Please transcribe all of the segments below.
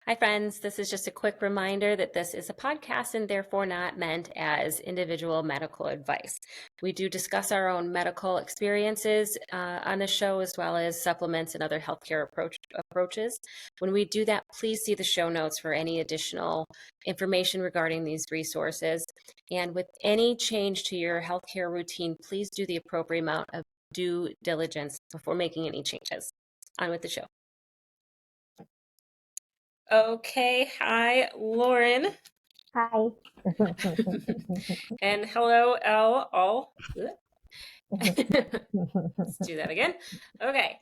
Hi, friends. This is just a quick reminder that this is a podcast and therefore not meant as individual medical advice. We do discuss our own medical experiences on the show, as well as supplements and other healthcare approaches. When we do that, please see the show notes for any additional information regarding these resources. And with any change to your healthcare routine, please do the appropriate amount of due diligence before making any changes. On with the show. Okay, hi, Lauren. Hi. And hello, L. All. Let's do that again. Okay.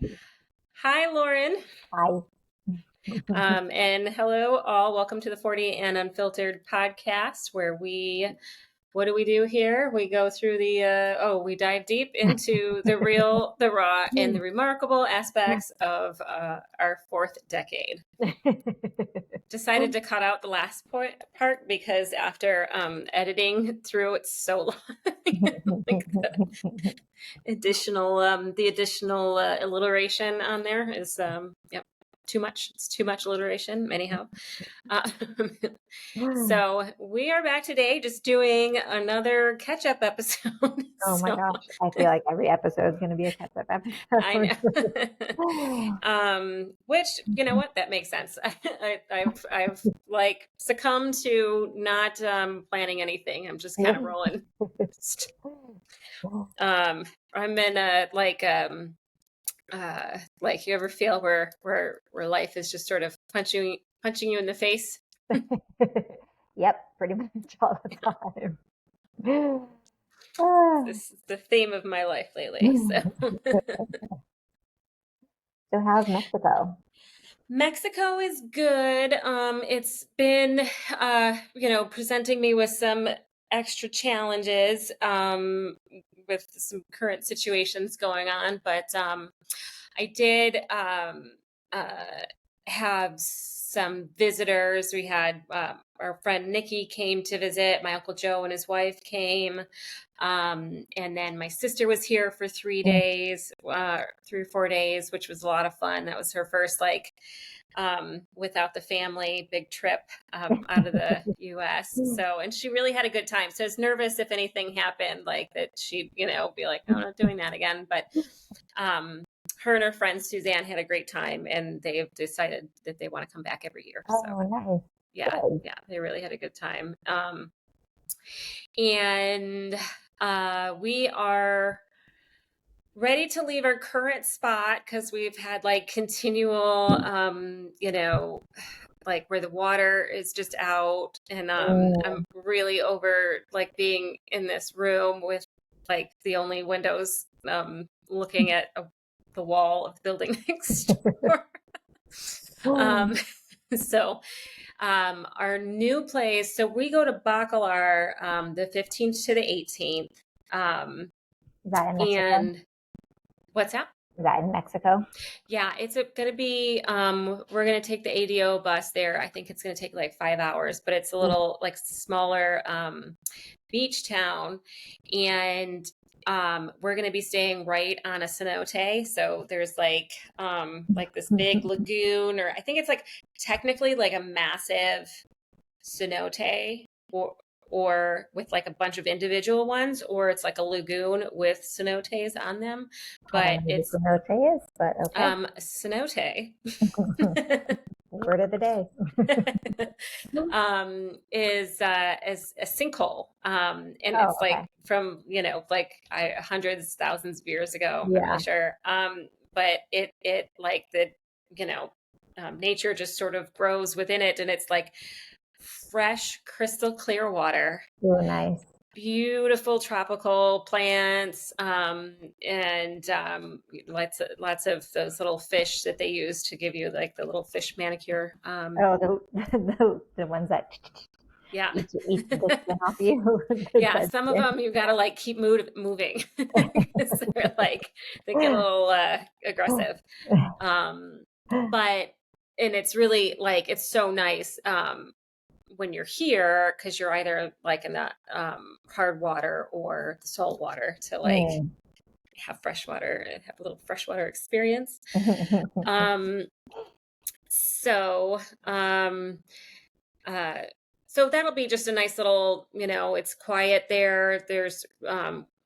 Hi, Lauren. Hi. And hello, all. Welcome to the 40 and Unfiltered podcast, where what do we do here? We go through we dive deep into the real, the raw, and the remarkable aspects of our fourth decade. Decided to cut out the last part because after editing through it so long, like the additional alliteration on there is too much. It's too much alliteration anyhow. So we are back today just doing another catch-up episode. Oh my gosh. I feel like every episode is going to be a catch-up episode. I know. Which, you know what, that makes sense. I've like succumbed to not planning anything. I'm just kind of rolling. I'm in a like you ever feel where life is just sort of punching you in the face? Yep, pretty much all the time. This is the theme of my life lately. So how's Mexico? Mexico is good. It's been presenting me with some extra challenges with some current situations going on, but I did have some visitors. We had our friend Nikki came to visit. My Uncle Joe and his wife came. And then my sister was here for 3 days, 3 or 4 days, which was a lot of fun. That was her first without the family big trip out of the US. So, and she really had a good time. So I was nervous if anything happened, like that she'd, be like, no, I'm not doing that again. But her and her friend Suzanne had a great time, and they've decided that they want to come back every year. Oh, so nice. yeah, they really had a good time. And we are ready to leave our current spot because we've had continual, where the water is just out, and I'm really over being in this room with the only windows looking at the wall of the building next door. So our new place, so we go to Bacalar the 15th to the 18th. Is that in Mexico? And what's that? Is that in Mexico? Yeah, it's going to be, we're going to take the ADO bus there. I think it's going to take 5 hours, but it's a little smaller beach town. And we're going to be staying right on a cenote. So there's this big lagoon, or I think it's technically a massive cenote, or with a bunch of individual ones, or it's a lagoon with cenotes on them. But it's cenote is, but okay. Cenote. Word of the day. Is a sinkhole, and it's from hundreds, thousands of years ago. Yeah. I'm not sure, but it nature just sort of grows within it, and it's fresh, crystal clear water. Oh, nice. Beautiful tropical plants, and lots of those little fish that they use to give you the little fish manicure. The ones that eat the skin off you. Yeah, some of them you gotta keep moving because they're they get a little aggressive. But it's really it's so nice when you're here, because you're either in the hard water or the salt water to have fresh water and have a little freshwater experience. So, so that'll be just a nice little, it's quiet there.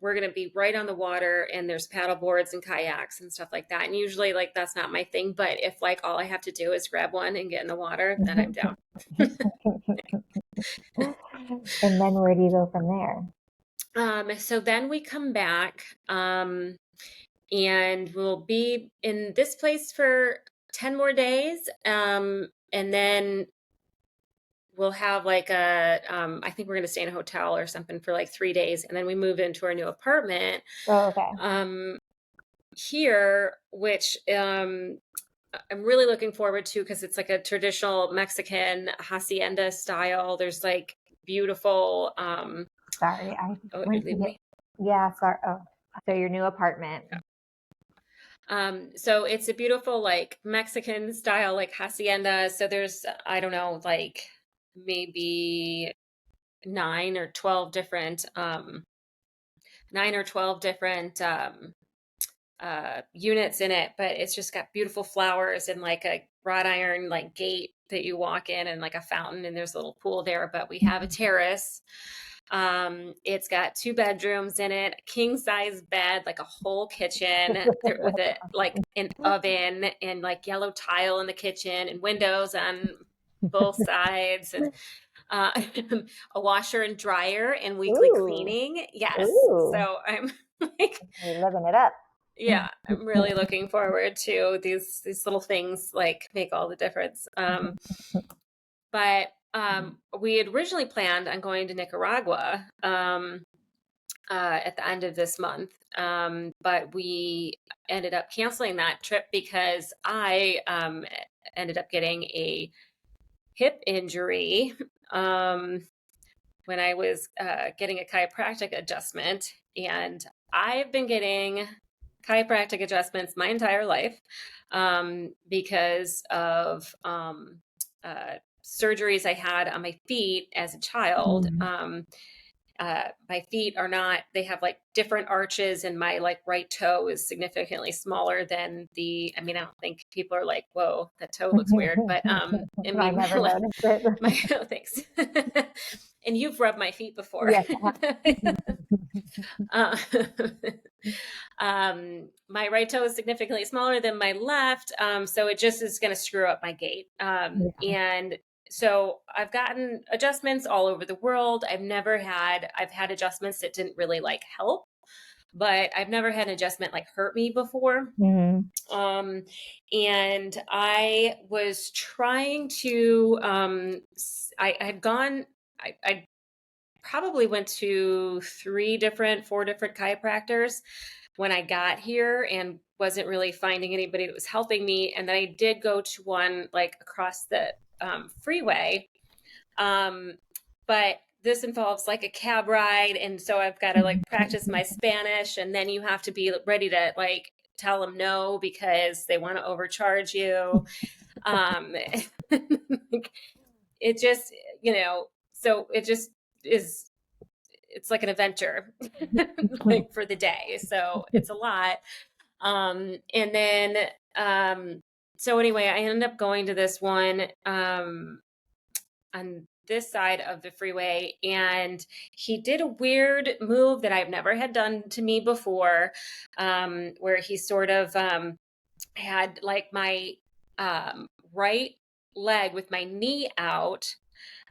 We're going to be right on the water, and there's paddle boards and kayaks and stuff like that. And usually like, that's not my thing, but if like all I have to do is grab one and get in the water, then I'm down. And then where do you go from there? So then we come back, and we'll be in this place for 10 more days. And then we'll have like I think we're going to stay in a hotel or something for like 3 days. And then we move into our new apartment. Oh, okay. Here, which, I'm really looking forward to, because it's like a traditional Mexican hacienda style. There's like beautiful, Sorry, I oh, went to get, yeah, sorry. Oh, so your new apartment. So it's a beautiful like Mexican style like hacienda. So there's, I don't know, like maybe 9 or 12 different units in it, but it's just got beautiful flowers and like a wrought iron like gate that you walk in, and like a fountain, and there's a little pool there. But we have a terrace. It's got 2 bedrooms in it, a king size bed, like a whole kitchen with it, like an oven and like yellow tile in the kitchen, and windows on both sides, and a washer and dryer and weekly cleaning. Yes. Ooh. So I'm like, you're living it up. Yeah, I'm really looking forward to these little things, like make all the difference. But we had originally planned on going to Nicaragua at the end of this month, but we ended up canceling that trip because I ended up getting a hip injury when I was getting a chiropractic adjustment. And I've been getting chiropractic adjustments my entire life because of surgeries I had on my feet as a child. My feet are not, they have like different arches, and my like right toe is significantly smaller than I don't think people are like, whoa, that toe looks weird, but I never noticed it. Oh, thanks. And you've rubbed my feet before. Yes. My right toe is significantly smaller than my left, so it just is going to screw up my gait. And so I've gotten adjustments all over the world. I've had adjustments that didn't really like help, but I've never had an adjustment like hurt me before. And I was trying to, I probably went to 4 different chiropractors when I got here, and wasn't really finding anybody that was helping me. And then I did go to one like across the freeway. But this involves like a cab ride. And so I've got to like practice my Spanish, and then you have to be ready to like tell them no, because they want to overcharge you. It just, so it just is, it's like an adventure like for the day. So it's a lot. And then, so anyway, I ended up going to this one, on this side of the freeway, and he did a weird move that I've never had done to me before, where he sort of, had like my, right leg with my knee out,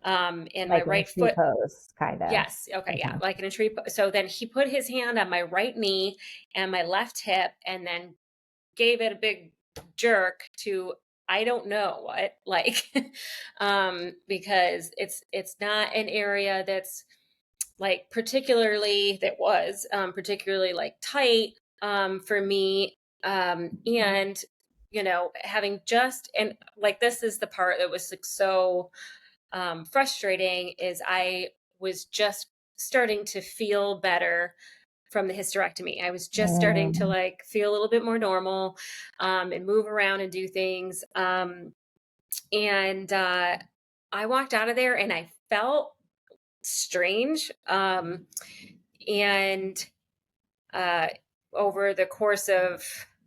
and like my right foot pose, kind of. Yes. Okay. Yeah. Like in a tree. So then he put his hand on my right knee and my left hip, and then gave it a big jerk to, I don't know what, like, because it's not an area that's like particularly like tight, for me. And, having and like, this is the part that was like so, frustrating, is I was just starting to feel better from the hysterectomy. I was just starting to like feel a little bit more normal, and move around and do things. And I walked out of there and I felt strange. And over the course of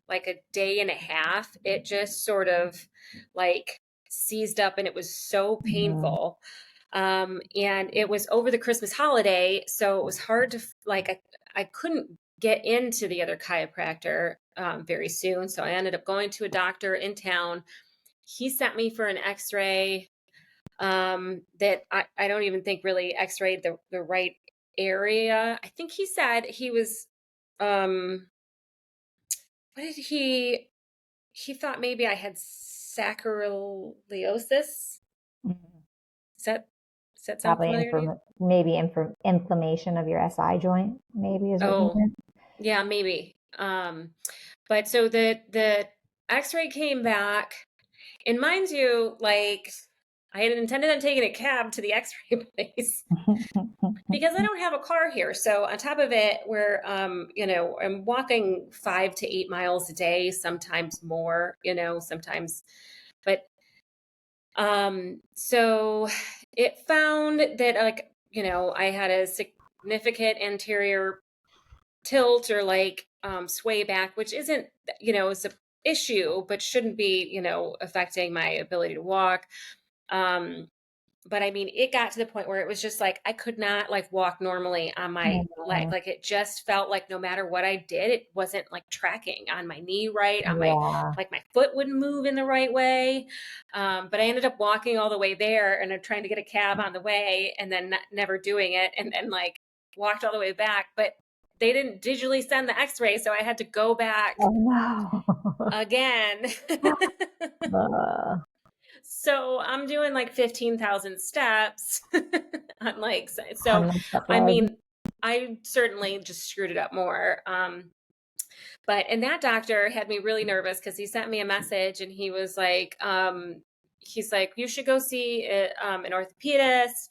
like a day and a half, it just sort of like seized up and it was so Mhm. painful. And it was over the Christmas holiday, so it was hard to I couldn't get into the other chiropractor very soon. So I ended up going to a doctor in town. He sent me for an X-ray that I don't even think really X-rayed the right area. I think he said he was what did he thought maybe I had sacroiliosis. Mhm. Does that does that sound Probably familiar to you? maybe inflammation of your SI joint, maybe is what you Oh, meant. yeah, maybe. But so the X-ray came back, and mind you, like I had intended on taking a cab to the X-ray place because I don't have a car here. So on top of it, I'm walking 5 to 8 miles a day, sometimes more, sometimes, but so it found that I had a significant anterior tilt or sway back, which isn't, is a issue, but shouldn't be, affecting my ability to walk. Um, but I mean, it got to the point where it was just like I could not walk normally on my leg. Mhm. Like it just felt like no matter what I did, it wasn't like tracking on my knee right, on my Yeah. like my foot wouldn't move in the right way. But I ended up walking all the way there and I'm trying to get a cab on the way and then never doing it and then walked all the way back. But they didn't digitally send the X-ray, so I had to go back Oh no. again. Uh, So I'm doing like 15,000 steps on so on the step I leg. mean, I certainly just screwed it up more. And that doctor had me really nervous because he sent me a message and he's like, you should go see an orthopedist.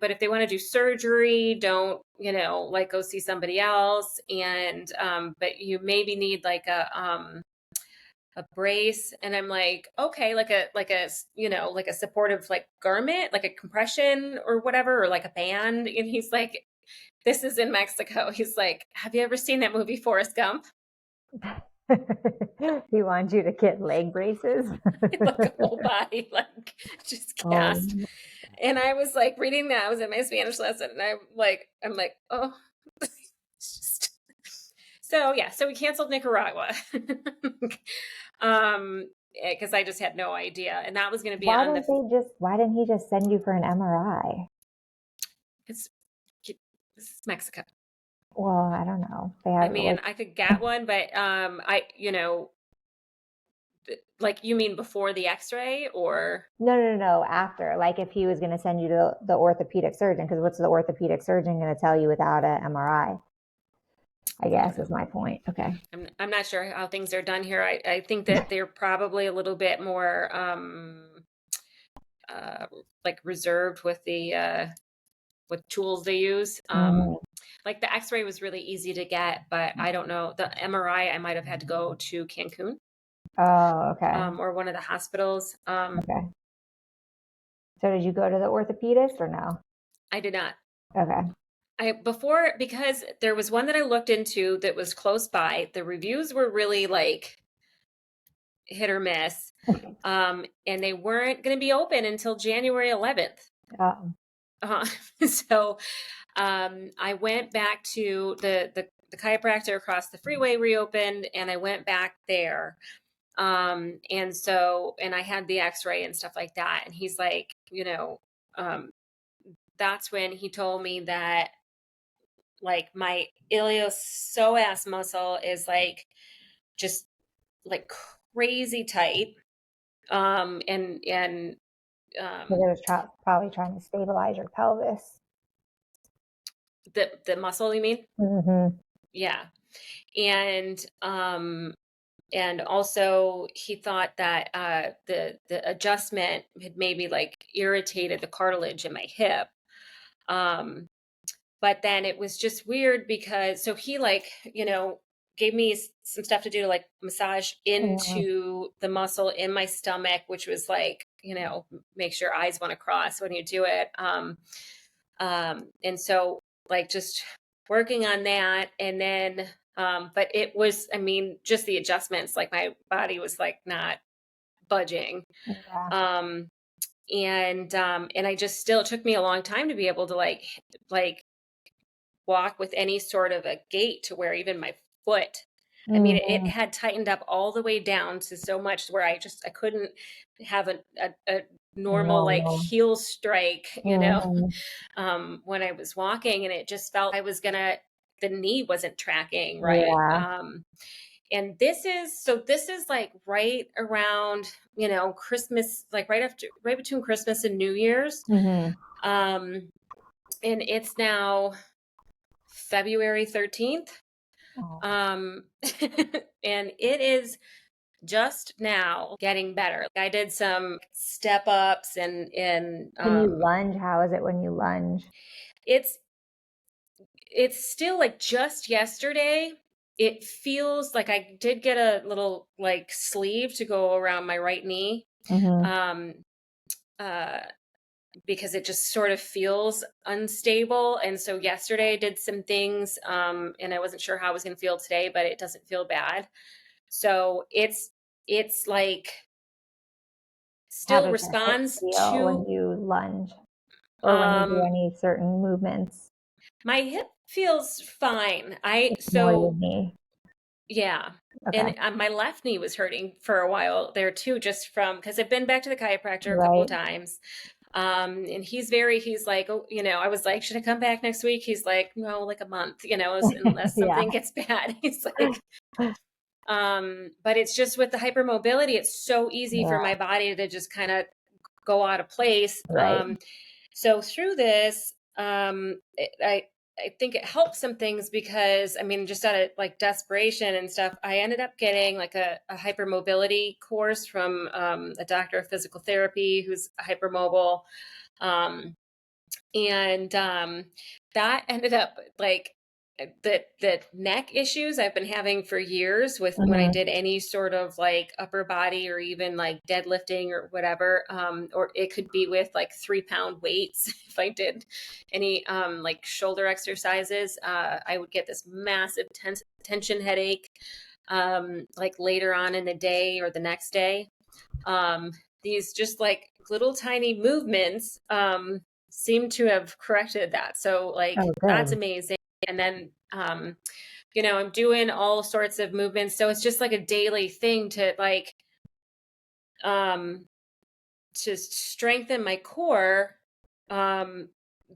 But if they want to do surgery, don't, go see somebody else. But you maybe need a brace. And I'm like, okay, like a supportive garment, like a compression or whatever, or like a band. And he's like, this is in Mexico. He's like, have you ever seen that movie Forrest Gump? He wants you to get leg braces. Like a whole body just cast. Oh, And I was like reading that. I was in my Spanish lesson and I'm like, oh. It's just so yeah, so we canceled Nicaragua. Because I just had no idea. And that was gonna be on the why didn't he just send you for an MRI? it's this is Mexico. Well, I don't know. They I have mean, I could get one, but like you mean before the X-ray or no, after. Like if he was going to send you to the orthopedic surgeon, because what's the orthopedic surgeon going to tell you without an MRI? I I don't guess know. is my point. Okay. I'm not sure how things are done here. I think that they're probably a little bit more reserved with the with tools they use. Mhm. Like the X-ray was really easy to get, but I don't know. The MRI, I might have had to go to Cancun, Oh, okay. or one of the hospitals. Okay. So did you go to the orthopedist or no? I did not. Okay. Because there was one that I looked into that was close by. The reviews were really hit or miss. And they weren't going to be open until January 11th. Um, Uh, so I went back to the chiropractor across the freeway reopened, and I went back there. And I had the X-ray and stuff like that. And he's like, that's when he told me that my iliopsoas muscle is just crazy tight. And because it was probably trying to stabilize your pelvis. the muscle, you mean? Mm-hmm. Yeah. And also he thought that the adjustment had maybe irritated the cartilage in my hip. But then it was just weird because so he gave me some stuff to do to massage Mm-hmm. into the muscle in my stomach, which was make sure eyes want to cross when you do it. And so just working on that, and then but it was, I mean, just the adjustments, my body was not budging. Yeah. And I just still, it took me a long time to be able to like walk with any sort of a gait to where even my foot, I mean, it Mm-hmm. had tightened up all the way down to so much where I couldn't have a normal like Normal. heel strike, Mm-hmm. when I was walking, and it just felt the knee wasn't tracking right. Yeah. And this is like right around, Christmas, like right between Christmas and New Year's. Mm-hmm. Um, and it's now February 13th. Oh. Um, and it is just now getting better. I did some step ups and Can you lunge? How is it when you lunge? it's it's still like just yesterday. It feels like I did get a little like sleeve to go around my right knee. Mm-hmm. Um, uh, because it just sort of feels unstable. And so yesterday I did some things, and I wasn't sure how I was going to feel today, but it doesn't feel bad. So it's like How still does your hip responds feel when to, you lunge or when you do um, any certain movements? my hip feels fine. It's more your knee. Yeah. Okay. And my left knee was hurting for a while there too, just from, because I've been back to the chiropractor a couple of Right. times. And he's like, oh, I was like, should I come back next week? He's like, no, like a month, unless Yeah. something gets bad. He's like, but it's just with the hypermobility, it's so easy for Yeah. my body to just kind of go out of place. Right. So through this, I think it helped some things because I mean, just out of like desperation and stuff, I ended up getting like a hypermobility course from a doctor of physical therapy who's hypermobile. Um, and that ended up like the neck issues I've been having for years with when I Mm-hmm. did any sort of like upper body or even like deadlifting or whatever, or it could be with like 3-pound weights. If I did any like shoulder exercises, I would get this massive tension headache, like later on in the day or the next day. These just like little tiny movements seem to have corrected that. So like Oh, that's good. amazing. And then I'm doing all sorts of movements. So it's just like a daily thing to like um to strengthen my core, um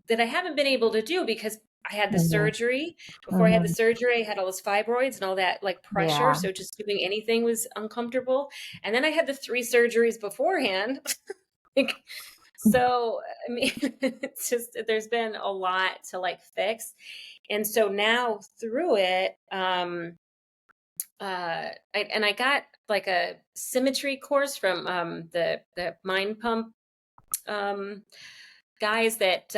that I haven't been able to do because I had the Mm-hmm. surgery. Before I had the Mm-hmm. surgery, I had all those fibroids and all that like pressure. Yeah. So just doing anything was uncomfortable. And then I had the 3 surgeries beforehand. Like, so, I mean, it's just, there's been a lot to like fix. And so now through it, I got like a Symmetry course from the Mind Pump um, guys that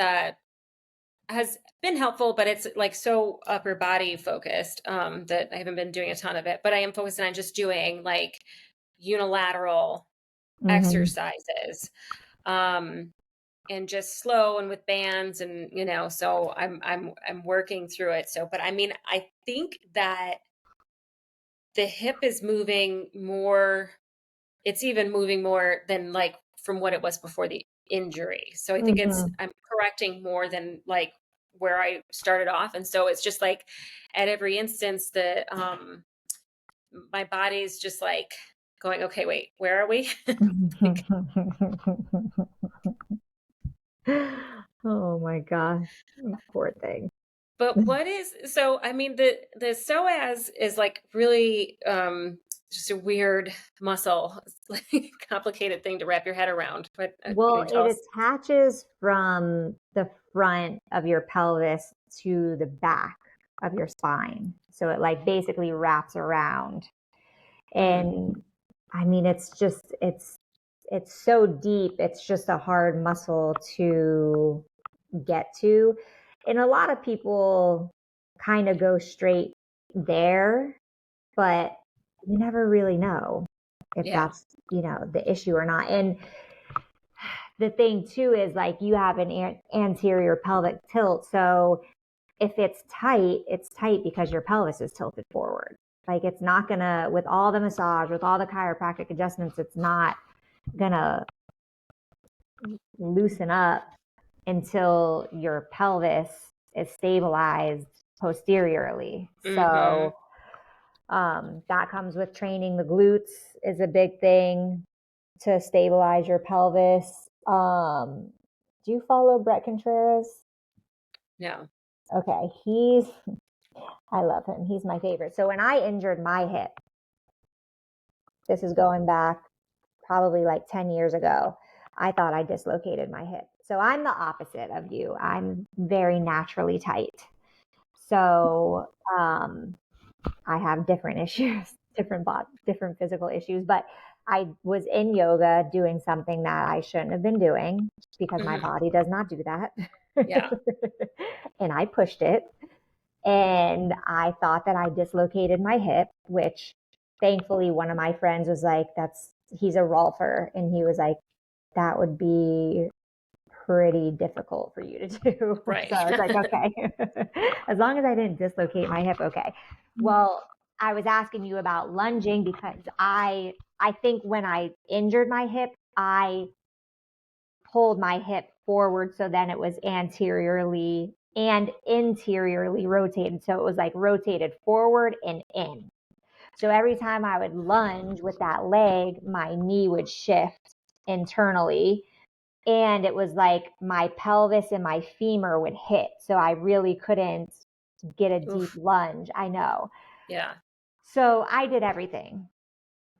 has been helpful, but it's like so upper body focused that I haven't been doing a ton of it. But I am focusing on just doing like unilateral Mm-hmm. exercises. Um, and just slow and with bands and so I'm working through it. So but I mean I think that the hip is moving more, it's even moving more than like from what it was before the injury. So I think Mm-hmm. I'm correcting more than like where I started off. And so it's just like at every instance the my body's just like going, okay, wait, where are we? Like, Oh my gosh. Poor thing. but what is so? I mean, the psoas is like really just a weird muscle, it's like a complicated thing to wrap your head around. But can Well, you tell it us? attaches from the front of your pelvis to the back of your spine. So it like basically wraps around. Mm, And I mean, it's so deep. It's just a hard muscle to get to. And a lot of people kind of go straight there, but you never really know if yeah, that's, the issue or not. And the thing too is like you have an anterior pelvic tilt. So if it's tight because your pelvis is tilted forward. Like it's not gonna, with all the massage, with all the chiropractic adjustments, it's not gonna loosen up until your pelvis is stabilized posteriorly. So that comes with training. The glutes is a big thing to stabilize your pelvis. Do you follow Bret Contreras? No. Okay, I love him. He's my favorite. So when I injured my hip, this is going back probably like 10 years ago, I thought I dislocated my hip. So I'm the opposite of you. I'm very naturally tight. So I have different issues, different physical issues. But I was in yoga doing something that I shouldn't have been doing because my body does not do that. Yeah. And I pushed it. And I thought that I dislocated my hip, which thankfully one of my friends was like, he's a rolfer. And he was like, that would be pretty difficult for you to do. Right. So I was like, okay, as long as I didn't dislocate my hip, okay. Well, I was asking you about lunging because I think when I injured my hip, I pulled my hip forward, so then it was anteriorly and interiorly rotated. So it was like rotated forward and in. So every time I would lunge with that leg, my knee would shift internally. And it was like my pelvis and my femur would hit. So I really couldn't get a deep lunge. I know. Yeah. So I did everything: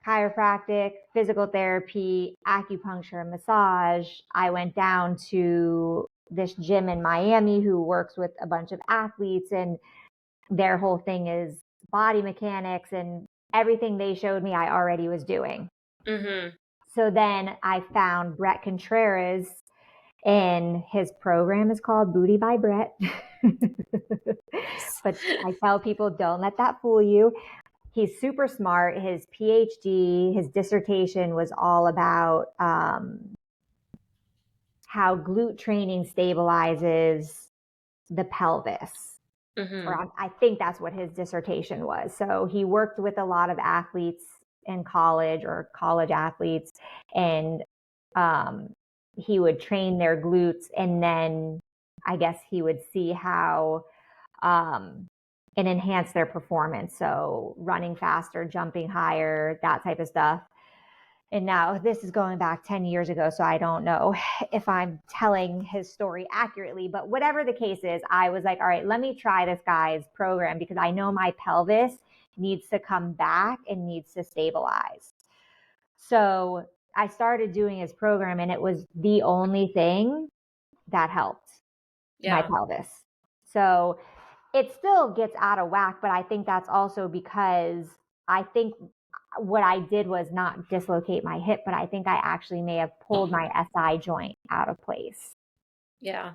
chiropractic, physical therapy, acupuncture, massage. I went down to this gym in Miami who works with a bunch of athletes, and their whole thing is body mechanics, and everything they showed me I already was doing. So then I found Bret Contreras, and his program is called Booty by Bret. Nice. But I tell people, don't let that fool you. He's super smart. His PhD, his dissertation was all about how glute training stabilizes the pelvis. Or I think that's what his dissertation was. So he worked with a lot of athletes in college or college athletes, and he would train their glutes, and then I guess he would see how and enhance their performance. So running faster, jumping higher, that type of stuff. And now this is going back 10 years ago, so I don't know if I'm telling his story accurately, but whatever the case is, I was like, all right, let me try this guy's program because I know my pelvis needs to come back and needs to stabilize. So I started doing his program, and it was the only thing that helped my pelvis. So it still gets out of whack, but I think that's also because I think what I did was not dislocate my hip, but I think I actually may have pulled my SI joint out of place. Yeah.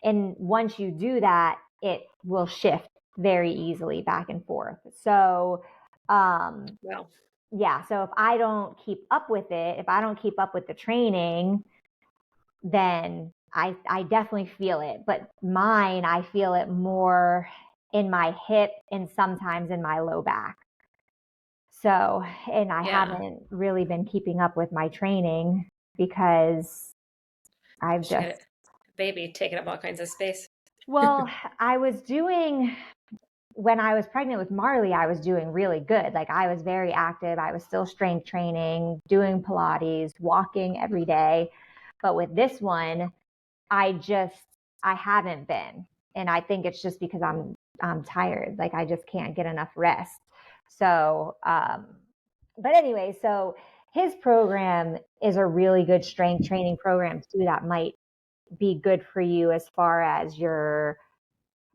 And once you do that, it will shift very easily back and forth. So, yeah. So if I don't keep up with it, if I don't keep up with the training, then I definitely feel it. But mine, I feel it more in my hip and sometimes in my low back. So, and I haven't really been keeping up with my training because I've just baby taking up all kinds of space. Well, when I was pregnant with Marley, I was doing really good. Like I was very active. I was still strength training, doing Pilates, walking every day. But with this one, I haven't been. And I think it's just because I'm tired. Like I just can't get enough rest. So, but anyway, so his program is a really good strength training program too that might be good for you as far as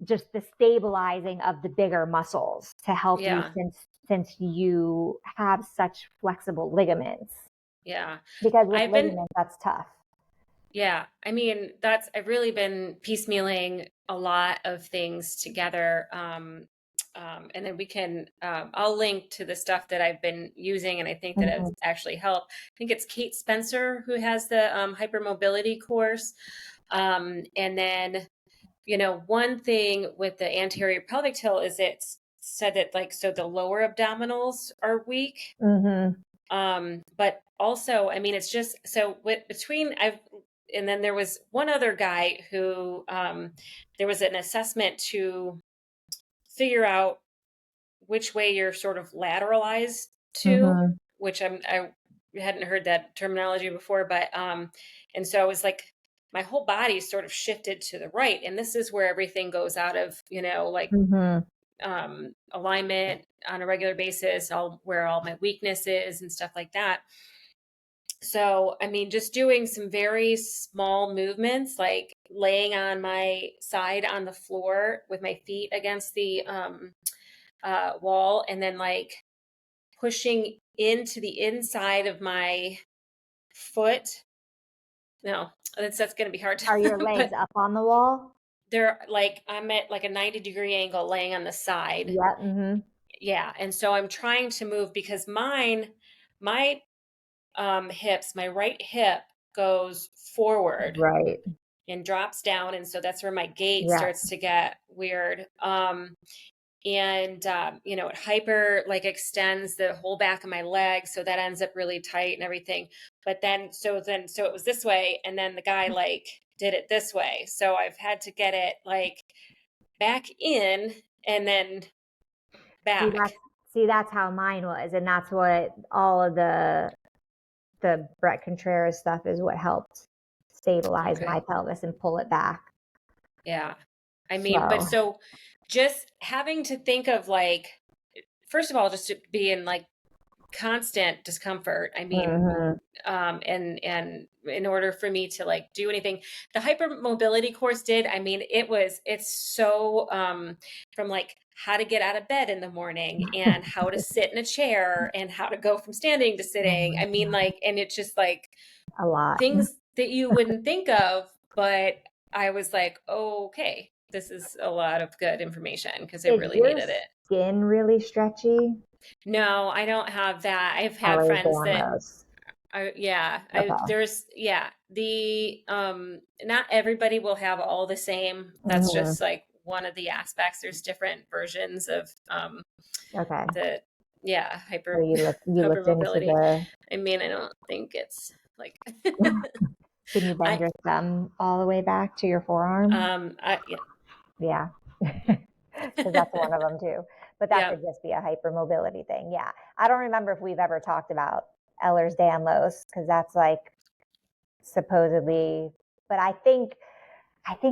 just the stabilizing of the bigger muscles to help you since you have such flexible ligaments. Yeah. Because with ligaments, that's tough. Yeah. I mean, I've really been piecemealing a lot of things together. And then we can, I'll link to the stuff that I've been using and I think that it's actually helped. I think it's Kate Spencer who has the hypermobility course. And then, one thing with the anterior pelvic tilt is it's said that so the lower abdominals are weak. But also, I mean, it's just so and then there was one other guy who there was an assessment to figure out which way you're sort of lateralized to, Mm-hmm. which I hadn't heard that terminology before, but and so it was like my whole body sort of shifted to the right, and this is where everything goes out of, like Mm-hmm. alignment on a regular basis, where all my weakness is and stuff like that. So, I mean, just doing some very small movements, like laying on my side on the floor with my feet against the wall, and then like pushing into the inside of my foot. No, that's going to be hard to, Are your legs but up on the wall? they're like, I'm at like a 90-degree angle laying on the side. Yeah. Mm-hmm. Yeah. And so I'm trying to move because my hips, my right hip goes forward Right. and drops down. And so that's where my gait Yeah. starts to get weird. And it like extends the whole back of my leg, so that ends up really tight and everything. But so it was this way, and then the guy like did it this way, so I've had to get it like back in and then See, back. that's how mine was, and that's what all of the Brett Contreras stuff is what helped stabilize my Okay. pelvis and pull it back. Yeah, I mean, but So, so just having to think of like, first of all, just to be in like constant discomfort. I mean, mm-hmm. and in order for me to like do anything, the hypermobility course did, I mean, it's so from like how to get out of bed in the morning and how to sit in a chair and how to go from standing to Oh sitting. my I mean, God. like, and it's just like A lot. things that you wouldn't think of, but I was like, oh, okay, this is a lot of good information because I Is really your needed it. skin really stretchy? No, I don't have that. I've had friends that Ehlers-Danlos. Okay. the not everybody will have all the same. That's Mm-hmm. just like one of the aspects. There's different versions of Okay. the So you looked into hypermobility. the. I mean, I don't think it's like Can you bend I your thumb all the way back to your forearm? yeah. Yeah. Because that's one of them too. But that Yeah. could just be a hypermobility thing. Yeah. I don't remember if we've ever talked about Ehlers-Danlos because that's like supposedly, but I think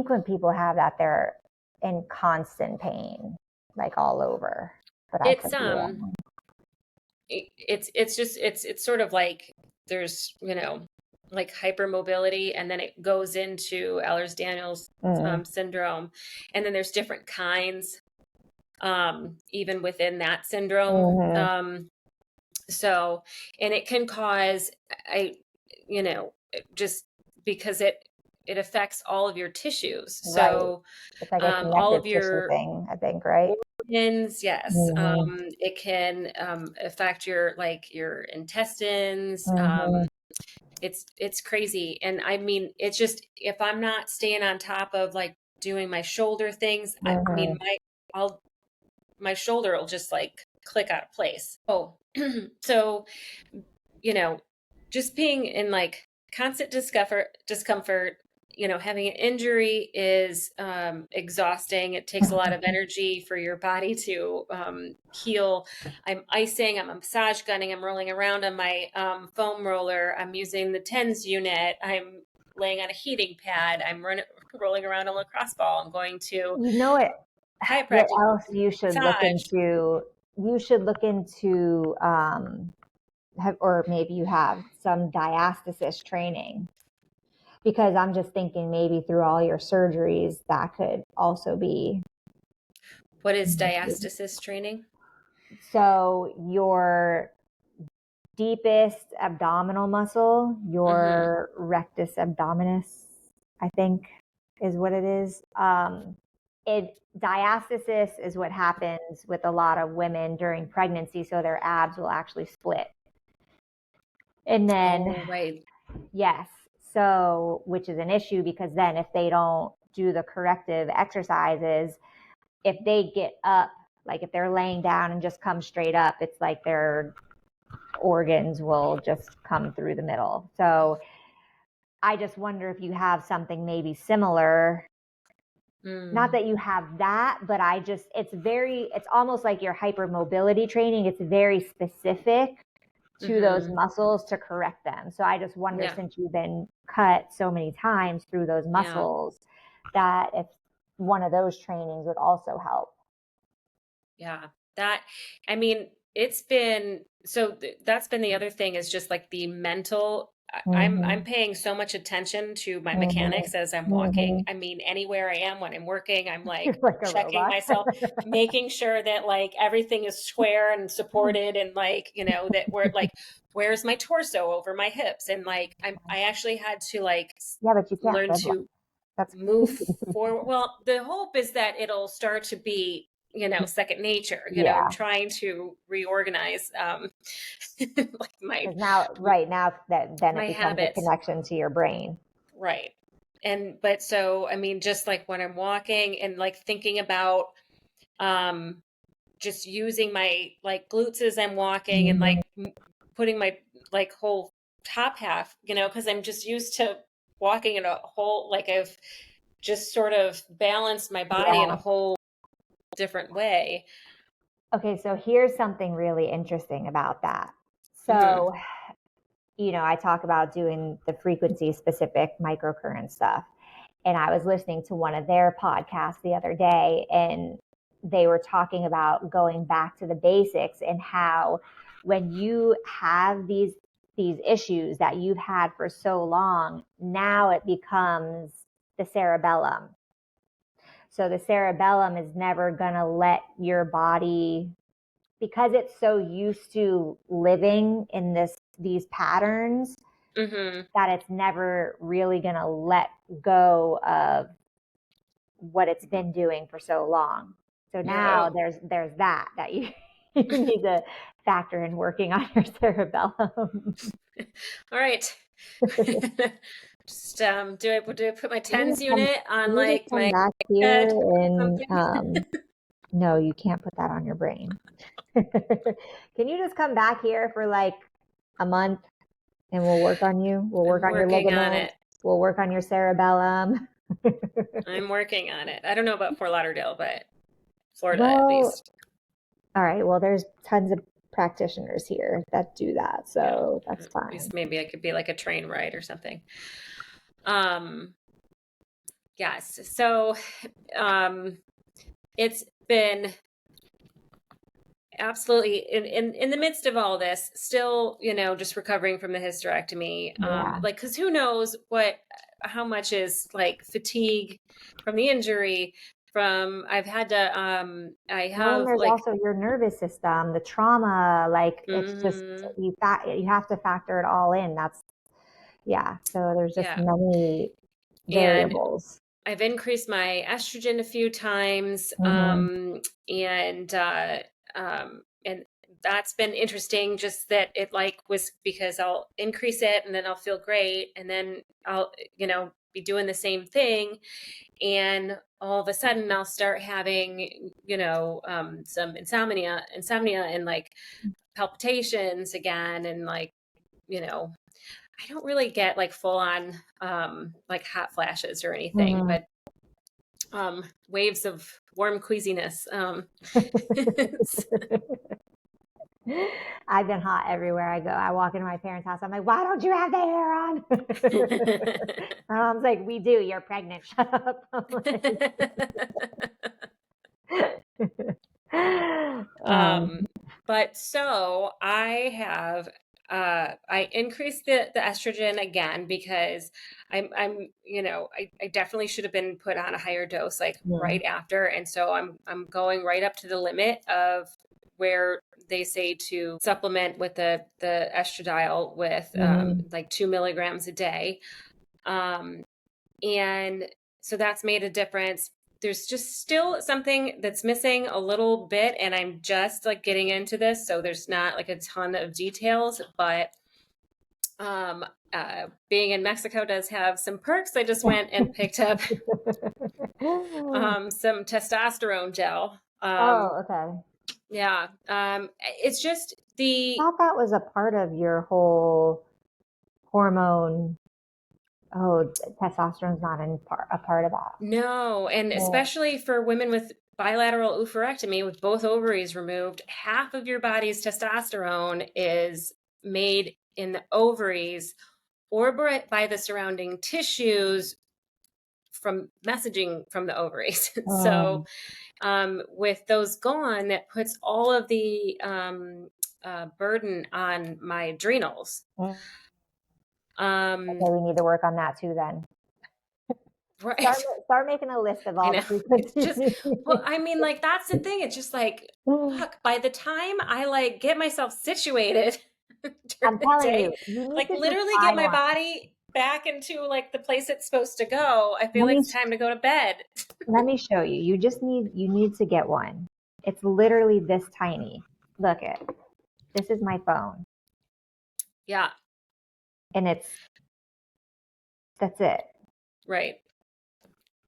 when people have that, they're in constant pain, like all over. But I It's could be wrong. it's just it's sort of like there's like hypermobility, and then it goes into Ehlers-Danlos Mm. syndrome, and then there's different kinds even within that syndrome. Mm-hmm. So, and it can cause I just because it affects all of your tissues. Right. So It's like a all connective of tissue your thing, I think, right? organs, yes. Mm-hmm. It can affect your intestines. Mm-hmm. It's crazy. And I mean, it's just if I'm not staying on top of like doing my shoulder things, I mean Mm-hmm. I'll my shoulder will just like click out of place. Oh, so you know, just being in like constant discomfort, having an injury is exhausting. It takes a lot of energy for your body to heal. I'm icing, I'm massage gunning, I'm rolling around on my foam roller, I'm using the TENS unit, I'm laying on a heating pad, I'm rolling around a lacrosse ball, I'm going to You know what chiropractic else you should look massage. into? You should look into, or maybe you have some diastasis training because I'm just thinking maybe through all your surgeries that could also be. What is diastasis training? So your deepest abdominal muscle, Mm-hmm. your rectus abdominis, I think is what it is. Diastasis is what happens with a lot of women during pregnancy, so their abs will actually split. And then, Oh, right. yes, so which is an issue because then if they don't do the corrective exercises, if they get up, like if they're laying down and just come straight up, it's like they're organs will just come through the middle. So I just wonder if you have something maybe similar. Not that you have that, but it's almost like your hypermobility training. It's very specific to those muscles to correct them. So I just wonder, since you've been cut so many times through those muscles, that if one of those trainings would also help. Yeah. I mean, that's been the other thing, is just like the mental. I'm paying so much attention to my mechanics as I'm walking. I mean, anywhere I am when I'm working, I'm like checking myself, making sure that like everything is square and supported, and like, that we're like, where's my torso over my hips? And like, I actually had to like but you can't learn to That's move forward. Well, the hope is that it'll start to be, second nature. I'm trying to reorganize like right now then my it becomes habits. a connection to your brain. Right. But so, I mean, just like when I'm walking and like thinking about just using my like glutes as I'm walking, and like putting my like whole top half, because I'm just used to walking in a whole, like I've just sort of balanced my body in a whole different way. Okay, so here's something really interesting about that. So, I talk about doing the frequency specific microcurrent stuff. And I was listening to one of their podcasts the other day, and they were talking about going back to the basics, and how when you have these issues that you've had for so long, now it becomes the cerebellum. So the cerebellum is never going to let your body, because it's so used to living in these patterns, that it's never really going to let go of what it's been doing for so long. So now there's that you need to factor in working on your cerebellum. All right. Just do I put my TENS unit on like my back here head and no, you can't put that on your brain. Can you just come back here for like a month and we'll work on you? We'll work on your ligaments. We'll work on your cerebellum. I'm working on it. I don't know about Fort Lauderdale, but Florida at least. All right. Well, there's tons of practitioners here that do that, so that's fine. At least maybe I could be like a train ride or something. Yes. So, it's been absolutely in the midst of all this, still, just recovering from the hysterectomy. Like, cause who knows how much is like fatigue from the injury, I've had to, there's like also your nervous system, the trauma, like it's just, you have to factor it all in. So there's just many variables. And I've increased my estrogen a few times. And that's been interesting, just that it like was because I'll increase it and then I'll feel great. And then I'll, be doing the same thing. And all of a sudden I'll start having, some insomnia and like palpitations again. And like, I don't really get like full on, like hot flashes or anything, but, waves of warm queasiness. I've been hot everywhere I go. I walk into my parents' house. I'm like, why don't you have the hair on? My mom's like, we do. You're pregnant. Shut up. But so I have, I increased the estrogen again, because I'm, I definitely should have been put on a higher dose, like right after. And so I'm going right up to the limit of where they say to supplement with the estradiol with, like 2 milligrams a day. And so that's made a difference. There's just still something that's missing a little bit, and I'm just like getting into this, so there's not like a ton of details, but being in Mexico does have some perks. I just went and picked up some testosterone gel. Okay. Yeah. It's just The thought that was a part of your whole hormone. Oh, testosterone's not a part of that. No, and Yeah. especially for women with bilateral oophorectomy with both ovaries removed, half of your body's testosterone is made in the ovaries or by the surrounding tissues from messaging from the ovaries. So Mm. with those gone, that puts all of the burden on my adrenals. Mm. Um, Okay, we need to work on that too then. Start right. start making a list of I all the know. It's frequencies just, you well, need. I mean, like, that's the thing. It's just like, fuck, by the time I like get myself situated during I'm the telling day, you, you need like to literally get decide my on. body back into like the place it's supposed to go, I feel Let like me it's time to go to bed. show you. You need to get one. It's literally this tiny. Look it. This is my phone, Yeah, and that's it. right.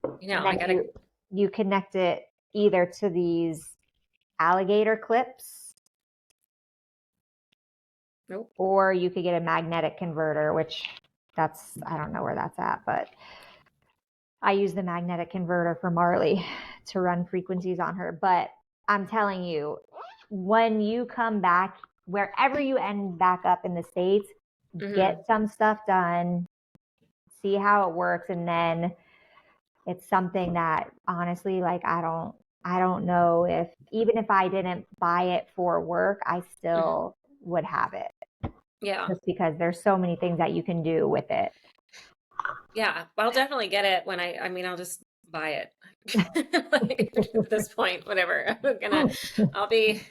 And I then gotta, you connect it either to these alligator clips, nope. or you could get a magnetic converter, which I don't know where that's at, but I use the magnetic converter for Marley to run frequencies on her. But I'm telling you, when you come back, wherever you end back up in the States, Mm-hmm. get some stuff done, see how it works, and then it's something that honestly, like I don't know if even if I didn't buy it for work, I Mm-hmm. still would have it Yeah. just because there's so many things that you can do with it. Yeah, I'll definitely get it when I mean, I'll just buy it. Like, at this point, whatever. I'll be,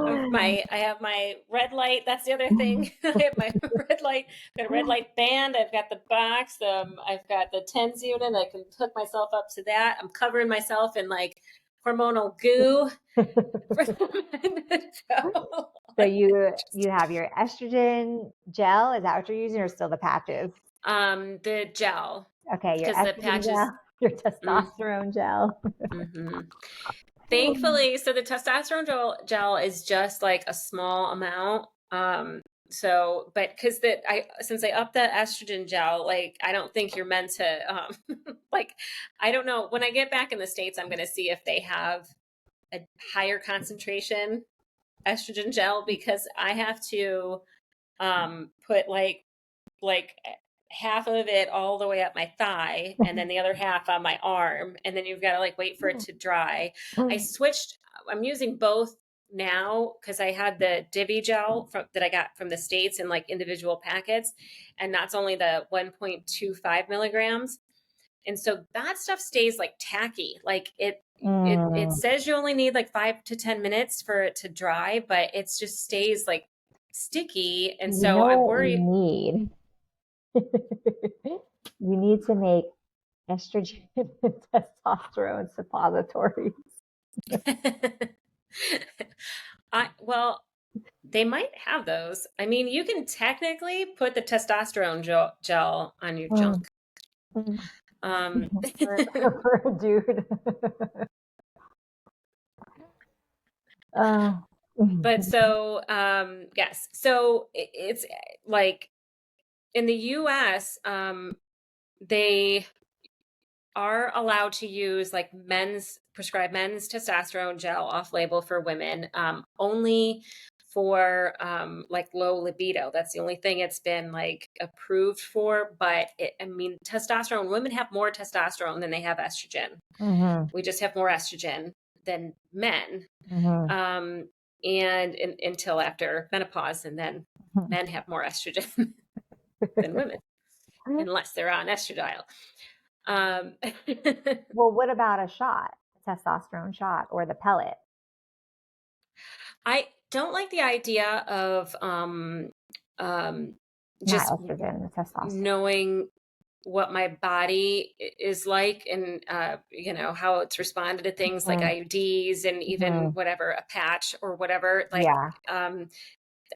I have my red light. That's the other thing. I have my red light, got a red light band. I've got the box. I've got the TENS unit. I can hook myself up to that. I'm covering myself in like hormonal goo. So, So you have your estrogen gel. Is that what you're using, or still the patches? the gel, Okay, your because the estrogen patches. gel, your Mm, testosterone gel. hmm Thankfully, so the testosterone gel is just like a small amount. So, but because since I upped the estrogen gel, like I don't think you're meant to, like, I don't know. When I get back in the States, I'm going to see if they have a higher concentration estrogen gel because I have to, put like half of it all the way up my thigh and then the other half on my arm, and then you've got to like wait for it to dry. I'm using both now because I had the Divi gel that I got from the States in like individual packets, and that's only the 1.25 milligrams, and so that stuff stays like tacky. Like it Mm, says you only need like 5 to 10 minutes for it to dry, but it just stays like sticky, and you so know I'm what worried. you need? You need to make estrogen and testosterone suppositories. Well, they might have those. I mean, you can technically put the testosterone gel on your Mm, junk. mm. Um, For a dude. Uh, but so, yes. So it's like in the US, they are allowed to use like prescribed men's testosterone gel off label for women, only for like low libido. That's the only thing it's been like approved for. But I mean, testosterone, women have more testosterone than they have estrogen. mhm, We just have more estrogen than men. mhm. Um, and until after menopause, and then men have more estrogen than women, unless they're on estradiol. Um, Well, what about a shot, a testosterone shot, or the pellet? I don't like the idea of um, Not just estrogen, the testosterone. knowing what my body is like, and how it's responded to things like Mhm, IUDs and even mhm. whatever, a patch or whatever. Like, Yeah, um,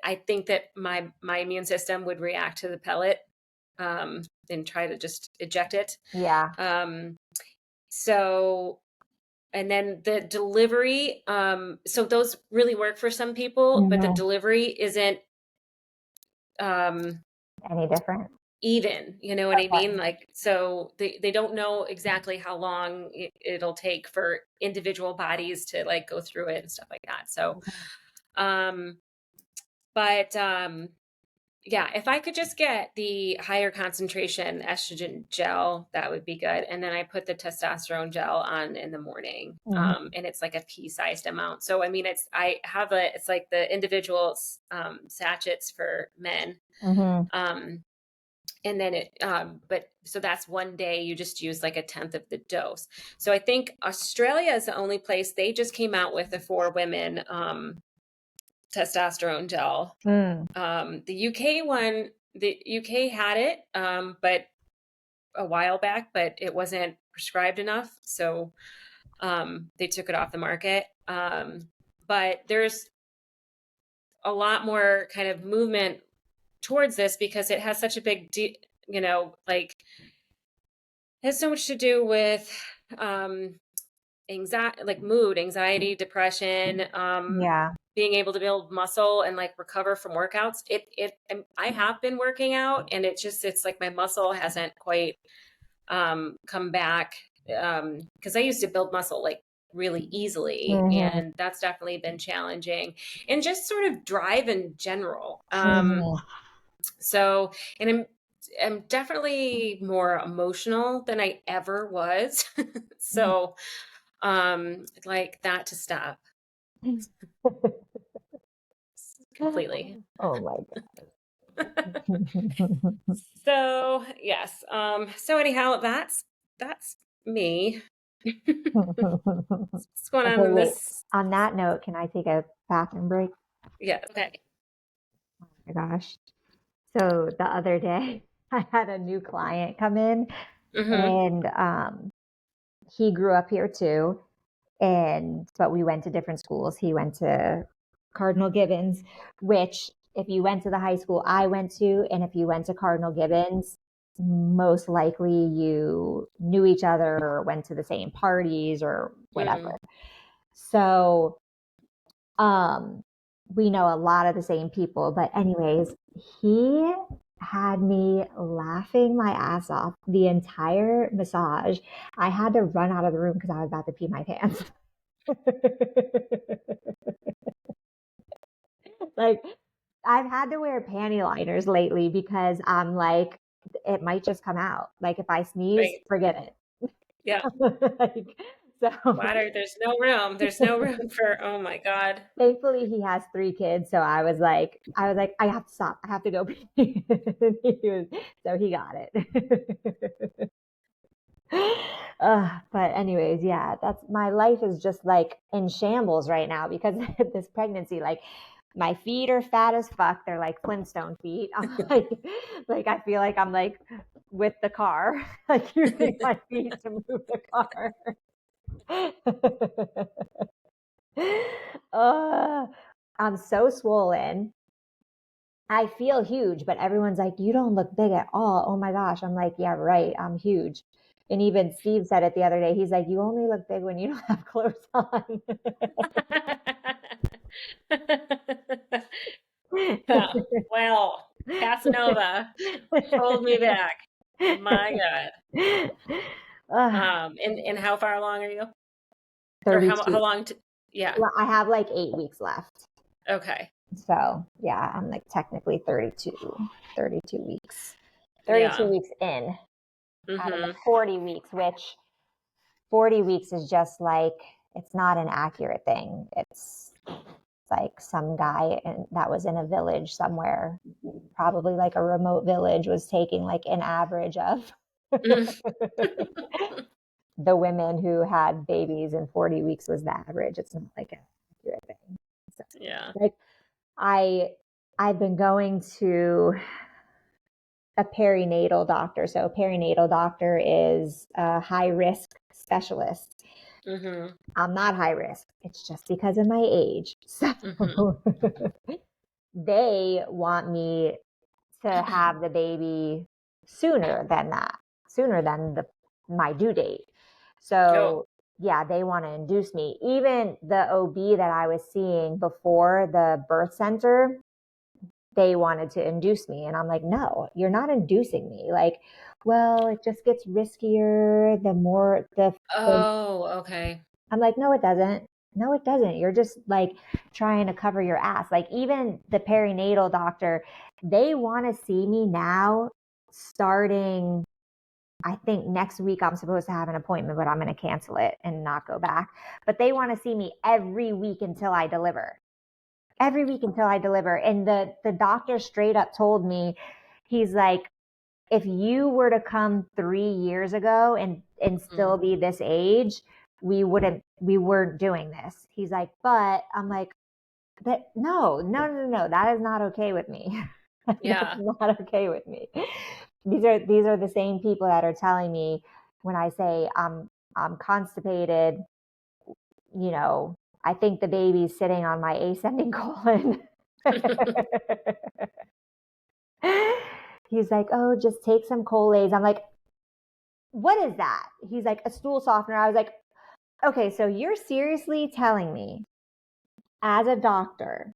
I think that my immune system would react to the pellet, and try to just eject it. yeah. Um, so and then the delivery, so those really work for some people, but the delivery isn't Any different? even, you know what I Okay. mean? Like, so they don't know exactly how long it'll take for individual bodies to like go through it and stuff like that. So, um, but yeah, if I could just get the higher concentration estrogen gel, that would be good. And then I put the testosterone gel on in the morning. And it's like a pea-sized amount. So I mean, it's like the individual sachets for men. And then but so that's one day you just use like 1/10 of the dose. So I think Australia is the only place they just came out with the for women testosterone gel. The UK one, the UK had it, but a while back, but it wasn't prescribed enough. So they took it off the market. But there's a lot more kind of movement towards this because it has such a big, like it has so much to do with anxiety, like mood, anxiety, depression, being able to build muscle and like recover from workouts. I have been working out and it's like my muscle hasn't quite come back. Cause I used to build muscle like really easily and that's definitely been challenging and just sort of drive in general. So, and I'm definitely more emotional than I ever was. So, like that to stop completely. Oh my So yes. So anyhow, that's me. God. What's going on Okay, in wait. this? On that note, can I take a bathroom break? Yeah. Okay. Oh my gosh. So the other day, I had a new client come in, Mm-hmm. and he grew up here too, but we went to different schools. He went to Cardinal Gibbons, which if you went to the high school I went to, and if you went to Cardinal Gibbons, most likely you knew each other or went to the same parties or whatever. So we know a lot of the same people, but anyways, he had me laughing my ass off the entire massage. I had to run out of the room because I was about to pee my pants. Like, I've had to wear panty liners lately because I'm like, it might just come out. Like, if I sneeze, Right. forget it. Yeah. Like, so Water. There's no room. There's no room for. Oh my God. thankfully he has 3 kids, so I was like, I have to stop. I have to go pee. So he got it. But anyways, yeah, that's my life is just like in shambles right now because of this pregnancy. Like my feet are fat as fuck. They're like Flintstone feet. I'm like I feel like I'm like with the car, like using my feet to move the car. I'm so swollen. I feel huge, but everyone's like, you don't look big at all. Oh my gosh. I'm like, yeah, right. I'm huge. And even Steve said it the other day. He's like, you only look big when you don't have clothes on. Well, Casanova, hold me back. My God. And how far along are you? Or how 32. long yeah. Well, I have like 8 weeks left. Okay. So yeah, I'm like technically 32 weeks. 32 Yeah. weeks in out of the Mm-hmm. 40 weeks, which 40 weeks is just like, it's not an accurate thing. It's like some guy that was in a village somewhere, probably like a remote village, was taking like an average of the women who had babies, and 40 weeks was the average. It's not like an accurate thing. So, Yeah. like I've been going to a perinatal doctor. So a perinatal doctor is a high risk specialist. Mm-hmm. I'm not high risk. It's just because of my age. So Mm-hmm. they want me to have the baby sooner than that, sooner than my due date. Oh. So yeah, they want to induce me. Even the OB that I was seeing before the birth center, they wanted to induce me. And I'm like, no, you're not inducing me. Like, well, it just gets riskier the more the Oh, okay. I'm like, no, it doesn't. No, it doesn't. You're just like trying to cover your ass. Like even the perinatal doctor, they want to see me now starting, I think next week I'm supposed to have an appointment, but I'm going to cancel it and not go back. But they want to see me every week until I deliver. Every week until I deliver. And the doctor straight up told me, he's like, if you were to come 3 years ago and Mm. still be this age, we weren't doing this. He's like, but I'm like, that no, that is not okay with me. That's Yeah. not okay with me. These are the same people that are telling me when I say I'm constipated, you know, I think the baby's sitting on my ascending colon. He's like, oh, just take some Colaze. I'm like, what is that? He's like, a stool softener. I was like, okay, so you're seriously telling me as a doctor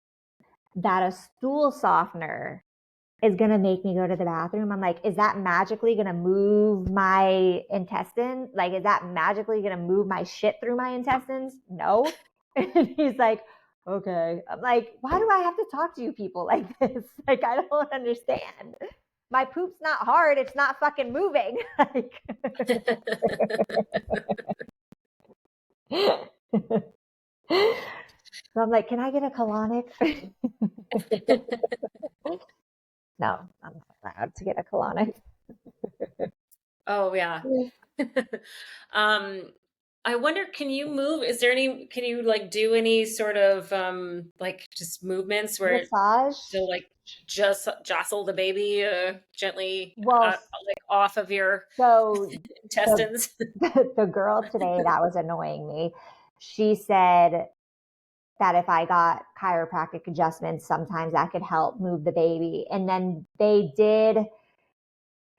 that a stool softener is going to make me go to the bathroom? I'm like, is that magically going to move my intestine? Like, is that magically going to move my shit through my intestines? No. And he's like, okay. I'm like, why do I have to talk to you people like this? Like, I don't understand. My poop's not hard. It's not fucking moving. Like, so I'm like, can I get a colonic? No, I'm not allowed to get a colonic. Oh, yeah. Um, I wonder, can you move? Can you like do any sort of like just movements where Massage. to like just jostle the baby gently Well, like off of your so the intestines? the girl today that was annoying me, she said that if I got chiropractic adjustments, sometimes that could help move the baby. And then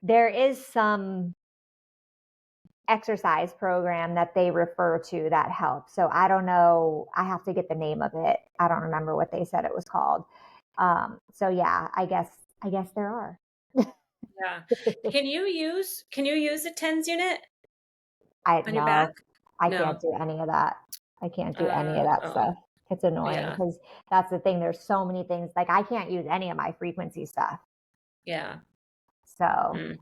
there is some exercise program that they refer to that helps. So I don't know. I have to get the name of it. I don't remember what they said it was called. So yeah, I guess there are. Yeah. Can you use a TENS unit I on your back? no, I can't No. do any of that. I can't do any of that Oh, stuff. It's annoying yeah. because that's the thing. There's so many things. Like I can't use any of my frequency stuff. Yeah. So Mm.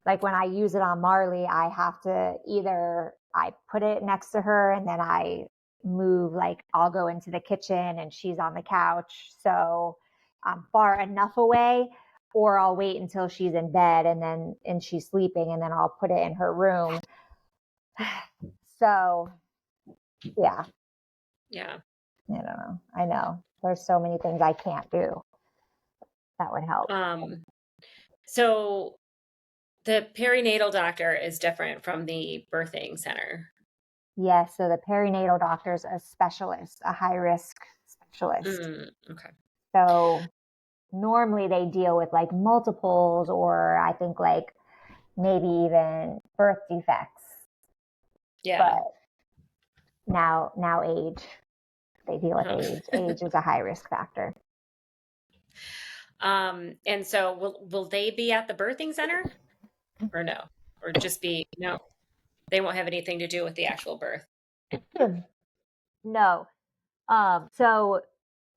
like when I use it on Marley, I have to either I put it next to her and then I move, like I'll go into the kitchen and she's on the couch. So I'm far enough away, or I'll wait until she's in bed and she's sleeping and then I'll put it in her room. So yeah, Yeah. I don't know. I know there's so many things I can't do that would help. Um, so the perinatal doctor is different from the birthing center. Yes. So the perinatal doctor is a specialist, a high risk specialist. Okay. So normally they deal with like multiples, or I think like maybe even birth defects. Yeah. But now age, they deal with Oh. age. Age is a high risk factor. And so will they be at the birthing center or no? Or just be no, they won't have anything to do with the actual birth. No. So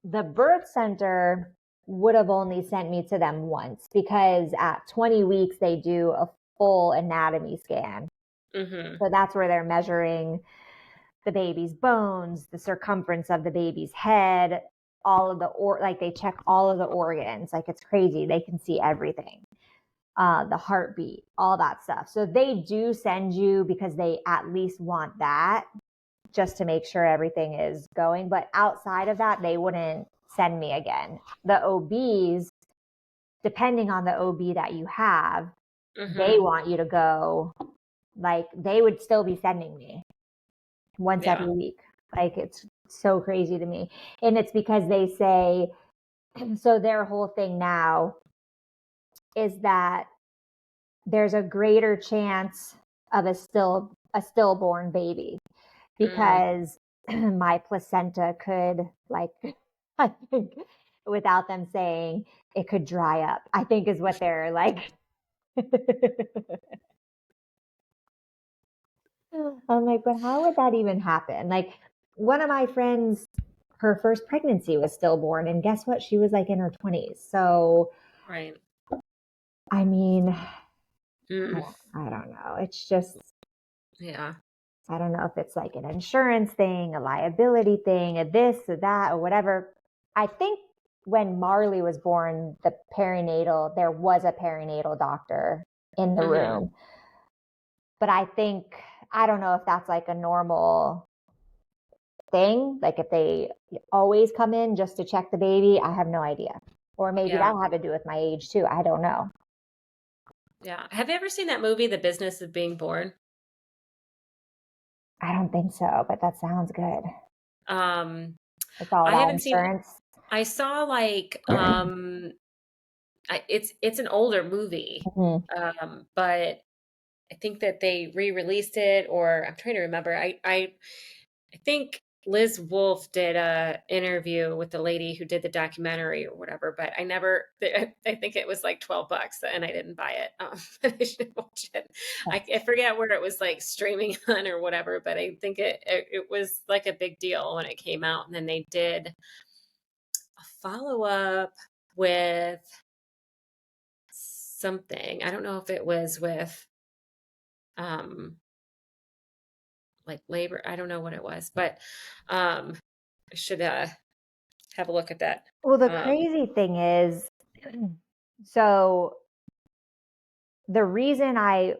the birth center would have only sent me to them once because at 20 weeks they do a full anatomy scan. Mm-hmm. So that's where they're measuring the baby's bones, the circumference of the baby's head, all of like they check all of the organs. Like it's crazy. They can see everything. The heartbeat, all that stuff. So they do send you because they at least want that just to make sure everything is going. But outside of that, they wouldn't send me again. The OBs, depending on the OB that you have, they Mm-hmm. want you to go. Like they would still be sending me once Yeah. every week. Like it's so crazy to me. And it's because they say, so their whole thing now is that there's a greater chance of a stillborn baby. Mm, because my placenta could, like, I think without them saying, it could dry up, I think is what they're like. I'm like, but how would that even happen? Like, one of my friends, her first pregnancy was stillborn, and guess what? She was like in her 20s. So, right. I mean, Mm, I don't know. It's just, yeah. I don't know if it's like an insurance thing, a liability thing, a this, a that, or whatever. I think when Marley was born, there was a perinatal doctor in the Hmm. room. But I don't know if that's like a normal thing. Like if they always come in just to check the baby, I have no idea. Or maybe Yeah. that had to do with my age too. I don't know. Yeah. Have you ever seen that movie, The Business of Being Born? I don't think so, but that sounds good. Um, It's all I about haven't seen insurance. I saw like it's an older movie. Mhm. But I think that they re-released it, or I'm trying to remember. I think Liz Wolfe did a interview with the lady who did the documentary or whatever, but I never, I think it was like $12 and I didn't buy it. I should watch it. I forget where it was like streaming on or whatever, but I think it was like a big deal when it came out. And then they did a follow-up with something. I don't know if it was with, um, like labor. I don't know what it was, but, I should, have a look at that. Well, the Um, crazy thing is, so the reason I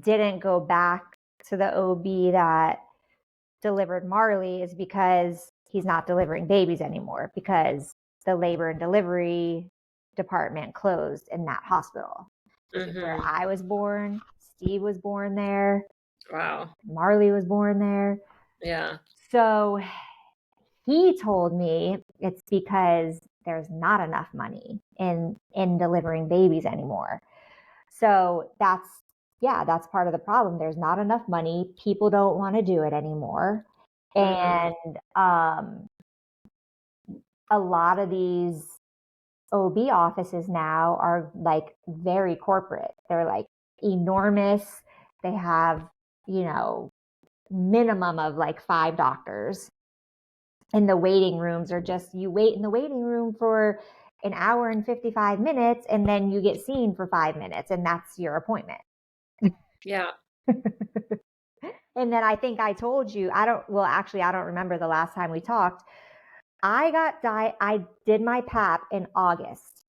didn't go back to the OB that delivered Marley is because he's not delivering babies anymore, because the labor and delivery department closed in that hospital, which is where mhm. I was born. Steve was born there. Wow. Marley was born there. Yeah. So he told me it's because there's not enough money in delivering babies anymore. So that's part of the problem. There's not enough money. People don't want to do it anymore. Mhm. And a lot of these OB offices now are like very corporate. They're like enormous. They have, you know, minimum of like 5 doctors. And the waiting rooms are just, you wait in the waiting room for an hour and 55 minutes, and then you get seen for 5 minutes, and that's your appointment. Yeah. And then I think I told you, actually, I don't remember the last time we talked. I did my PAP in August,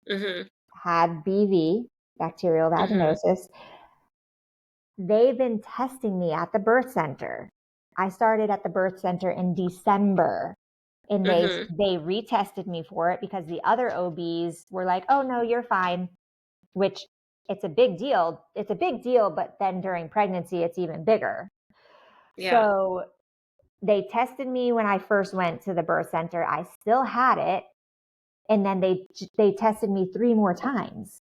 Mhm. had BV, bacterial Mhm. vaginosis. They've been testing me at the birth center. I started at the birth center in December, and they Mhm. they retested me for it because the other OBs were like, "Oh no, you're fine," which it's a big deal. It's a big deal, but then during pregnancy, it's even bigger. Yeah. So they tested me when I first went to the birth center. I still had it, and then they tested me 3 more times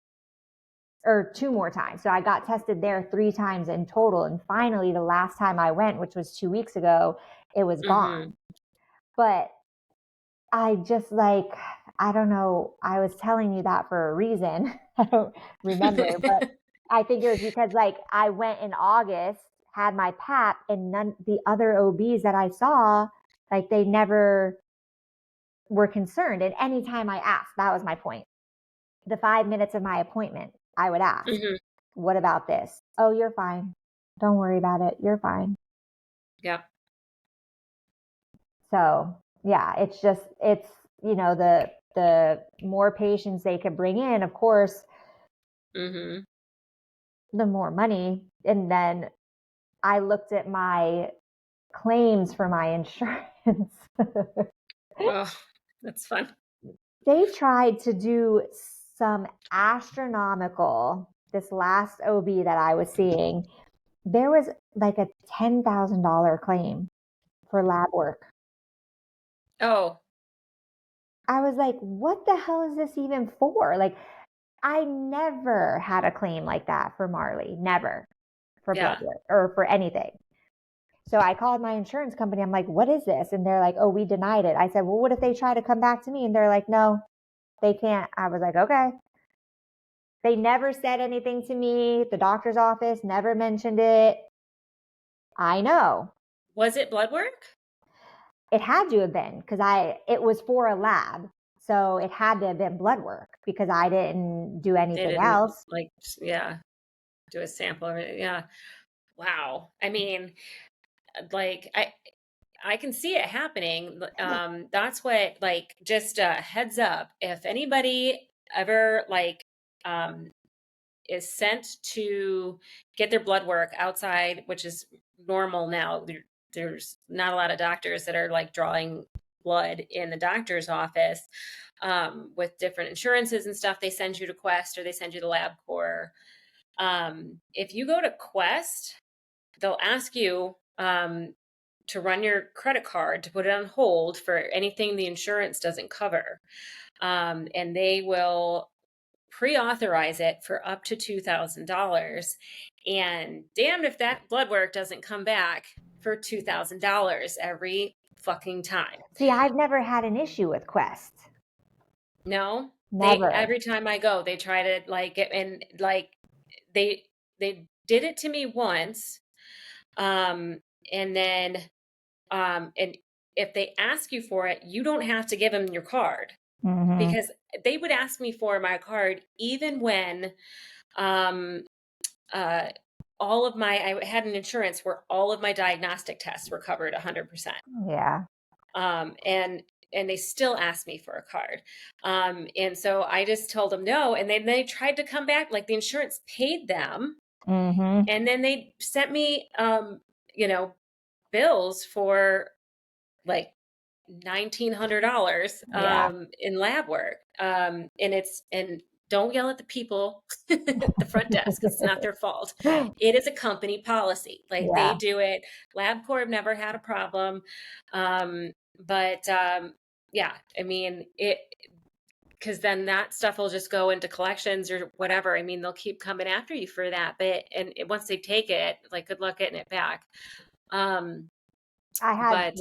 or 2 more times. So I got tested there 3 times in total. And finally, the last time I went, which was 2 weeks ago, it was Mhm. gone. But I just like, I don't know. I was telling you that for a reason. I don't remember, but I think it was because like I went in August, had my PAP, and none the other OBs that I saw, like they never were concerned. And anytime I asked, that was my point. The 5 minutes of my appointment, I would ask, Mhm. what about this? Oh, you're fine. Don't worry about it. You're fine. Yeah. So yeah, the more patients they could bring in, of course, Mhm. the more money. And then I looked at my claims for my insurance. Oh, that's fun. They tried to do some astronomical, this last OB that I was seeing, there was like a $10,000 claim for lab work. Oh, I was like, what the hell is this even for? Like, I never had a claim like that for Marley, never, for blood yeah. work or for anything. So I called my insurance company. I'm like, what is this? And they're like, oh, we denied it. I said, well, what if they try to come back to me? And they're like, no, they can't. I was like, okay. They never said anything to me. The doctor's office never mentioned it. I know. Was it blood work? It had to have been because it was for a lab. So it had to have been blood work because I didn't do They anything didn't else. like, yeah, do a sample of it. Yeah. Wow. I mean, like I can see it happening. That's what, like, just a heads up. If anybody ever um, is sent to get their blood work outside, which is normal now, there's not a lot of doctors that are like drawing blood in the doctor's office with different insurances and stuff. They send you to Quest or they send you to LabCorp. If you go to Quest, they'll ask you to run your credit card to put it on hold for anything the insurance doesn't cover. And they will pre-authorize it for up to $2,000. And damned if that blood work doesn't come back for $2,000 every fucking time. See, I've never had an issue with Quest. No, Never. every time I go, they try to like get, and like they did it to me once. And then and if they ask you for it, you don't have to give them your card, because they would ask me for my card even when um, all of I had an insurance where all of my diagnostic tests were covered 100%. Yeah. And they still asked me for a card. And so I just told them no. And then they tried to come back, like the insurance paid them. And then they sent me, bills for like $1,900 in lab work. And don't yell at the people at the front desk. It's not their fault. It is a company policy. Like they do it. LabCorp have never had a problem. Yeah, I mean, because then that stuff will just go into collections or whatever. I mean, they'll keep coming after you for that. Once they take it, like, good luck getting it back. I had,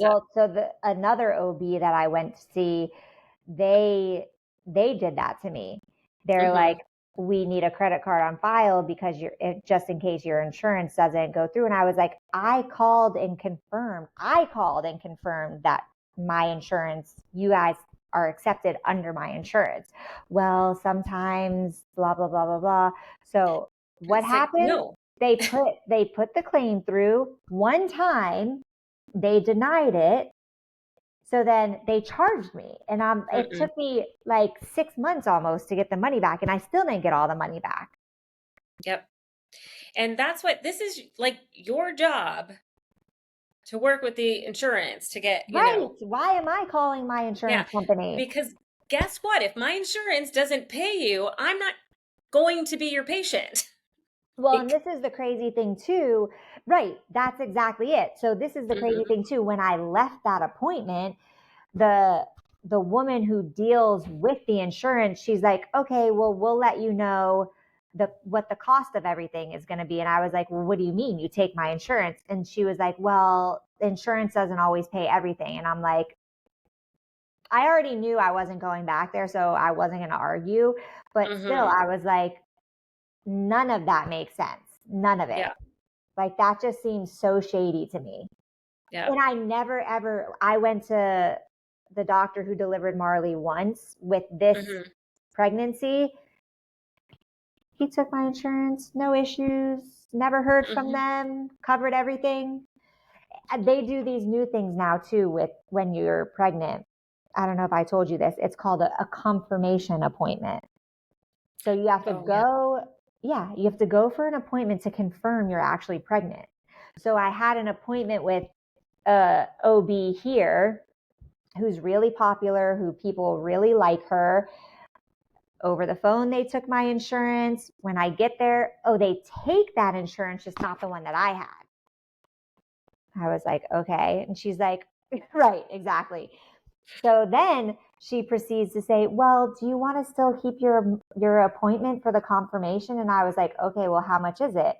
another OB that I went to see, they did that to me. They're like, we need a credit card on file because just in case your insurance doesn't go through. And I was like, I called and confirmed that my insurance, you guys are accepted under my insurance. Well, sometimes blah, blah, blah, blah, blah. So what happened? No. They put the claim through one time. They denied it. So then they charged me, and it took me like 6 months almost to get the money back, and I still didn't get all the money back. Yep. And that's what this is, like, your job to work with the insurance to get, Why am I calling my insurance company? Because guess what? If my insurance doesn't pay you, I'm not going to be your patient. Well, and this is the crazy thing too. Right. That's exactly it. So this is the crazy thing too. When I left that appointment, the woman who deals with the insurance, she's like, okay, well, we'll let you know what the cost of everything is going to be. And I was like, well, what do you mean you take my insurance? And she was like, well, insurance doesn't always pay everything. And I'm like, I already knew I wasn't going back there, so I wasn't going to argue. But still, I was like, none of that makes sense. None of it. Yeah. Like, that just seems so shady to me. Yeah. And I never, ever, I went to the doctor who delivered Marley once with this pregnancy. He took my insurance, no issues, never heard from them, covered everything. They do these new things now too with when you're pregnant. I don't know if I told you this. It's called a confirmation appointment. So you have to you have to go for an appointment to confirm you're actually pregnant. So I had an appointment with OB here who's really popular, who people really like her. Over the phone, they took my insurance. When I get there, they take that insurance, just not the one that I had. I was like, okay. And she's like, right, exactly. So then she proceeds to say, well, do you want to still keep your appointment for the confirmation? And I was like, okay, well, how much is it?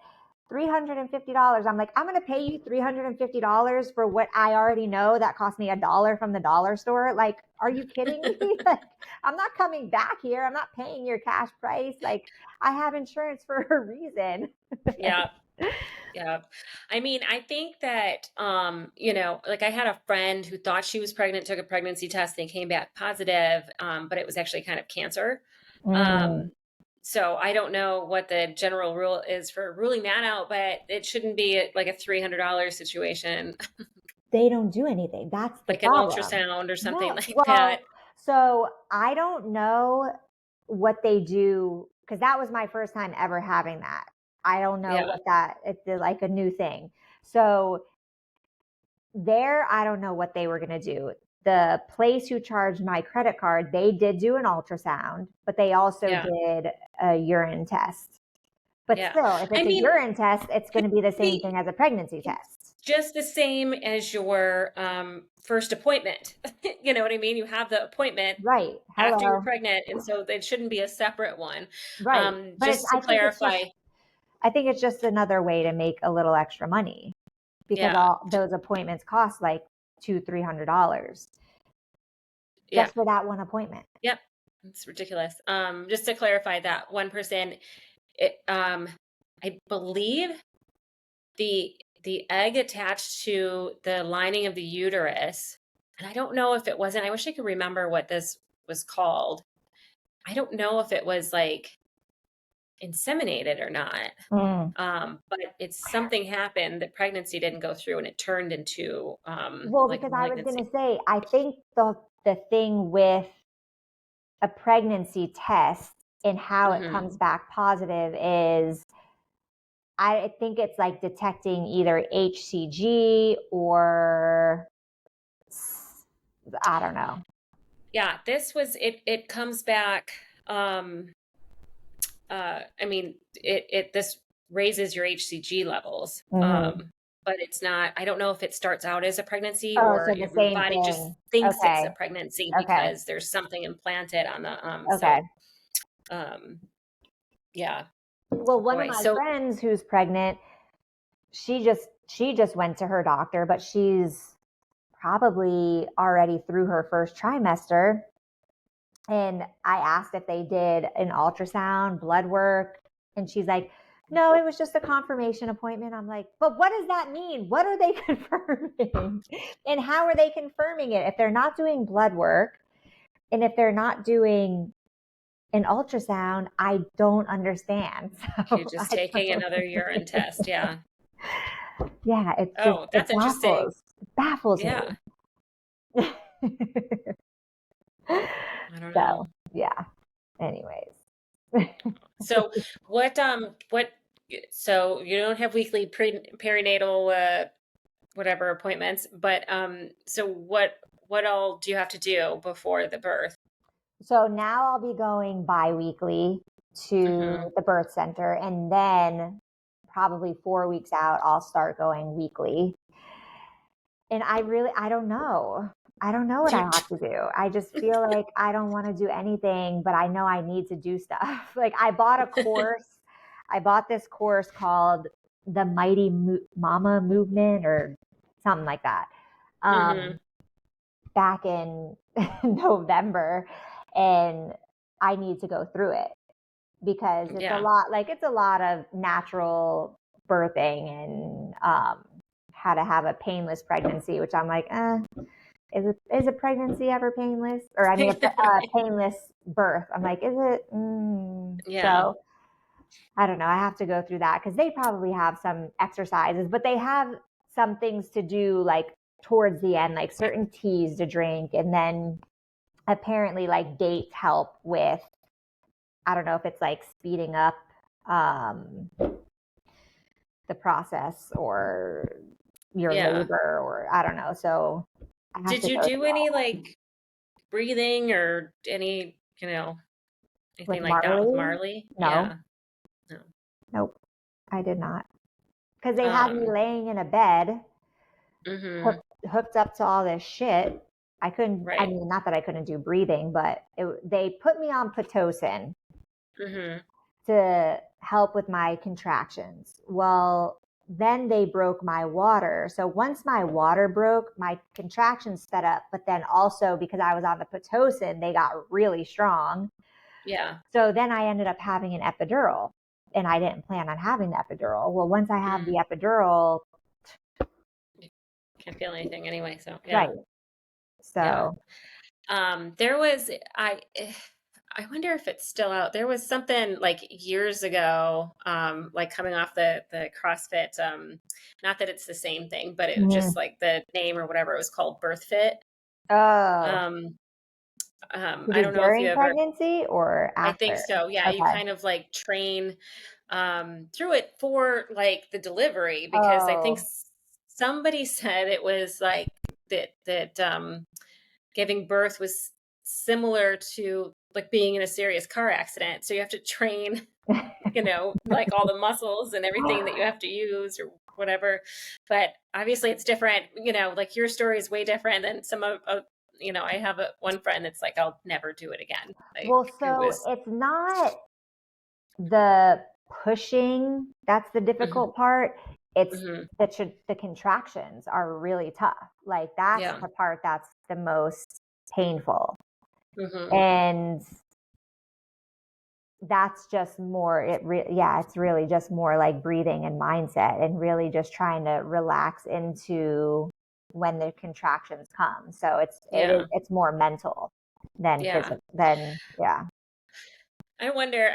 $350. I'm like, I'm going to pay you $350 for what I already know that cost me $1 from the dollar store. Like, are you kidding me? Like, I'm not coming back here. I'm not paying your cash price. Like, I have insurance for a reason. Yeah. Yeah. I mean, I think that, like I had a friend who thought she was pregnant, took a pregnancy test, and came back positive, but it was actually kind of cancer. Mm, Um, so I don't know what the general rule is for ruling that out, but it shouldn't be like a $300 situation, they don't do anything. That's the like an problem. ultrasound or something No. like that. Well, so I don't know what they do because that was my first time ever having that. I don't know Yeah. what it's like a new thing. So there, I don't know what they were going to do. The place who charged my credit card, they did do an ultrasound, but they also Yeah. did a urine test. But Yeah. still, if I it's a mean, urine test, it's going to be the same thing the, as a pregnancy it's test. just the same as your first appointment. You know what I mean? You have the appointment Right. after you're Hello. pregnant, and so it shouldn't be a separate one. Right. But Just to clarify, I think it's just another way to make a little extra money because yeah, all those appointments cost like $200-$300 yeah, just for that one appointment. yep, it's ridiculous. Just to clarify that one person, I believe the egg attached to the lining of the uterus, and I don't know if it wasn't. I wish I could remember what this was called. I don't know if it was like inseminated or not. Mm. But it's something happened, the pregnancy didn't go through and it turned into Well, like a because I was malignancy. going to say, I think the thing with a pregnancy test and how it Hmm. comes back positive is I think it's like detecting either HCG or I don't know. Yeah, this was it comes back I mean it this raises your HCG levels. Hmm. But it's not, I don't know if it starts out as a pregnancy Oh, or so the your same body just thing. thinks it's a Okay. pregnancy Okay. because there's something implanted on the Okay. um yeah. Well, one of Boy. my So friends who's pregnant, she just went to her doctor, but she's probably already through her first trimester. And I asked if they did an ultrasound, blood work, and she's like, no, it was just a confirmation appointment. I'm like, but what does that mean? What are they confirming? And how are they confirming it if they're not doing blood work and if they're not doing an ultrasound? I don't understand. you're So just I taking don't. another urine test. Yeah. Yeah, it's just, Oh, it that's interesting. baffles Yeah. me. I don't know. So, yeah, anyways. So what so you don't have weekly perinatal whatever appointments, but so what all do you have to do before the birth? So now I'll be going bi-weekly Hmm. to the birth center, and then probably 4 weeks out, I'll start going weekly. And I don't know. I don't know what I You have to do. I just feel like I don't want to do anything, but I know I need to do stuff. Like I bought a course. I bought this course called the Mama Movement or something like that. hmm. Um, Back in November, and I need to go through it because Yeah. it's a lot of natural birthing and how to have a painless pregnancy, which I'm like, is a pregnancy ever painless? Or I mean, a painless birth. I'm like, is it? Yeah. So I don't know. I have to go through that because they probably have some exercises, but they have some things to do like towards the end, like certain teas to drink. And then apparently, like dates help with, I don't know if it's like speeding up um, the process or your Yeah. labor, or I don't know. So I have Did to you go do through any all like breathing or any, with anything like that with Marley. Marley? No, Yeah. No. nope, I did not. Because they had me Um, laying in a bed hmm. hooked up to all this shit. I Right. mean, not that I couldn't do breathing, but they put me on Pitocin Hmm. to help with my contractions. Well, then they broke my water. So once my water broke, my contractions sped up, but then also because I was on the Pitocin, they got really strong. Yeah. So then I ended up having an epidural, and I didn't plan on having the epidural. Well, once I have the epidural, can't feel anything anyway. So yeah. right. So there was, I wonder if it's still out. There was something like years ago, like coming off the CrossFit, not that it's the same thing, but it was just like the name or whatever, it was called BirthFit. Oh, Um, was I it don't know if you during ever, pregnancy or I think after? so. Yeah. You Okay. kind of like train, through it for like the delivery, because I think Oh, somebody said it was like that giving birth was similar to like being in a serious car accident. So you have to train, like all the muscles and everything that you have to use or whatever. But obviously it's different, like your story is way different than some of, I have one friend that's like, I'll never do it again. Like well, it so was, it's not the pushing that's the mhm, difficult part. It's mhm, the contractions are really tough. Like that's yeah, the part that's the most painful. mhm, And that's just more it's really just more like breathing and mindset and really just trying to relax into when the contractions come. So yeah, it's more mental than yeah. physical than yeah. I wonder,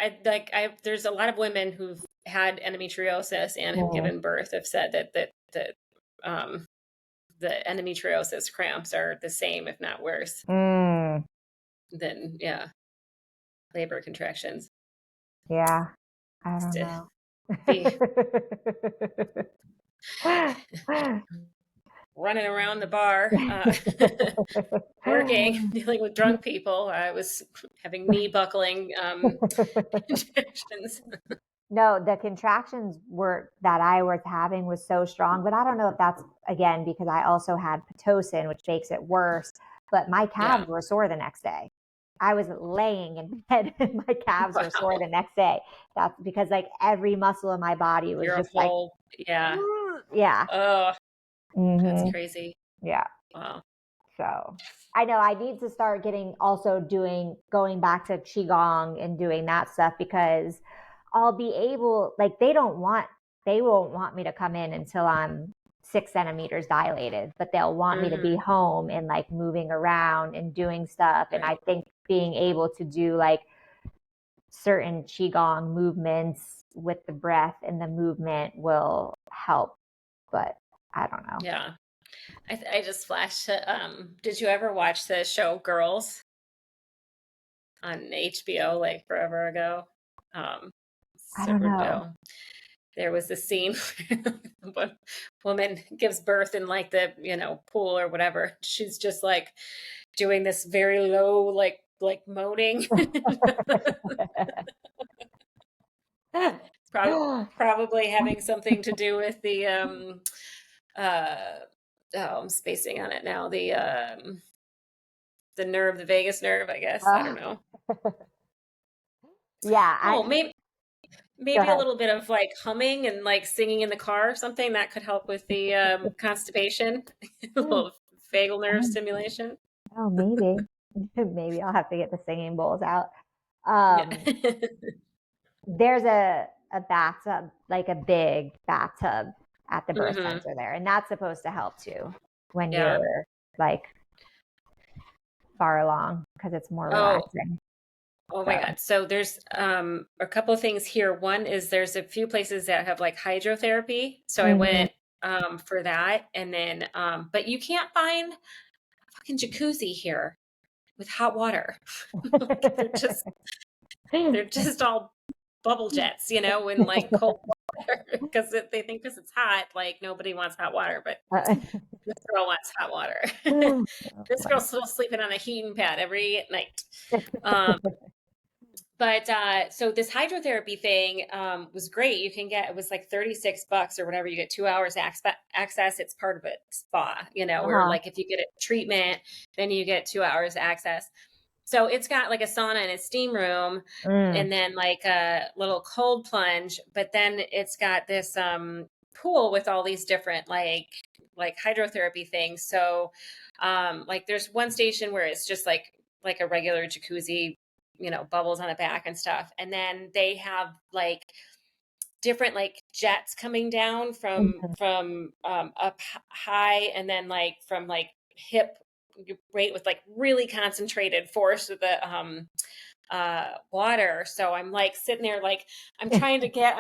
there's a lot of women who've had endometriosis and have Mm. given birth have said that um, the endometriosis cramps are the same, if not worse, Mm, than, yeah, labor contractions. yeah, I Just don't to know. be running around the bar, working, dealing with drunk people. I was having knee buckling injections. No, the contractions were that I was having was so strong, but I don't know if that's again because I also had Pitocin, which makes it worse. But my Yeah. calves were sore the next day. I was laying in bed and my calves were sore Wow. the next day. That's because like every muscle in my body was You're a just like, whole, yeah. yeah, Oh, that's hmm crazy. yeah. Wow. So I know I need to start going back to Qigong and doing that stuff because I'll be able, like, they won't want me to come in until I'm 6 centimeters dilated, but they'll want me to be Hmm. home and like moving around and doing stuff. And I Right. think being able to do like certain Qigong movements with the breath and the movement will help, but I don't know. Yeah. I just flashed to, did you ever watch the show Girls on HBO like forever ago? Um, I don't super, know. there was a scene where one woman gives birth in like the, pool or whatever. She's just like doing this very low, like moaning. Probably having something to do with the uh oh, I'm spacing on it now. The nerve, the vagus nerve, I guess. I don't know. Yeah, Oh, go maybe a ahead. little bit of like humming and like singing in the car or something that could help with the constipation. A little vagal nerve Oh, stimulation. oh, maybe. Maybe I'll have to get the singing bowls out. Yeah. Um, there's a bathtub, like a big bathtub at the birth Hmm. center there, and that's supposed to help too when Yeah. you're like far along because it's more Oh, relaxing. oh my So, God. So there's a couple of things here. One is there's a few places that have like hydrotherapy. So I mhm. went for that. And then but you can't find a fucking jacuzzi here with hot water. Like they're just all bubble jets, in like cold water because they think because it's hot, like nobody wants hot water, but this girl wants hot water. Oh, This girl's still sleeping on a heating pad every night. Um, but so this hydrotherapy thing was great. It was like $36 or whatever. You get 2 hours access. It's part of a spa, or uh-huh. like if you get a treatment, then you get 2 hours access. So it's got like a sauna and a steam room, Mm. and then like a little cold plunge, but then it's got this pool with all these different like hydrotherapy things. So like there's one station where it's just like a regular jacuzzi, bubbles on the back and stuff. And then they have like different like jets coming down Mhm. from up high, and then like from like hip rate with like really concentrated force of the water. So I'm like sitting there like I'm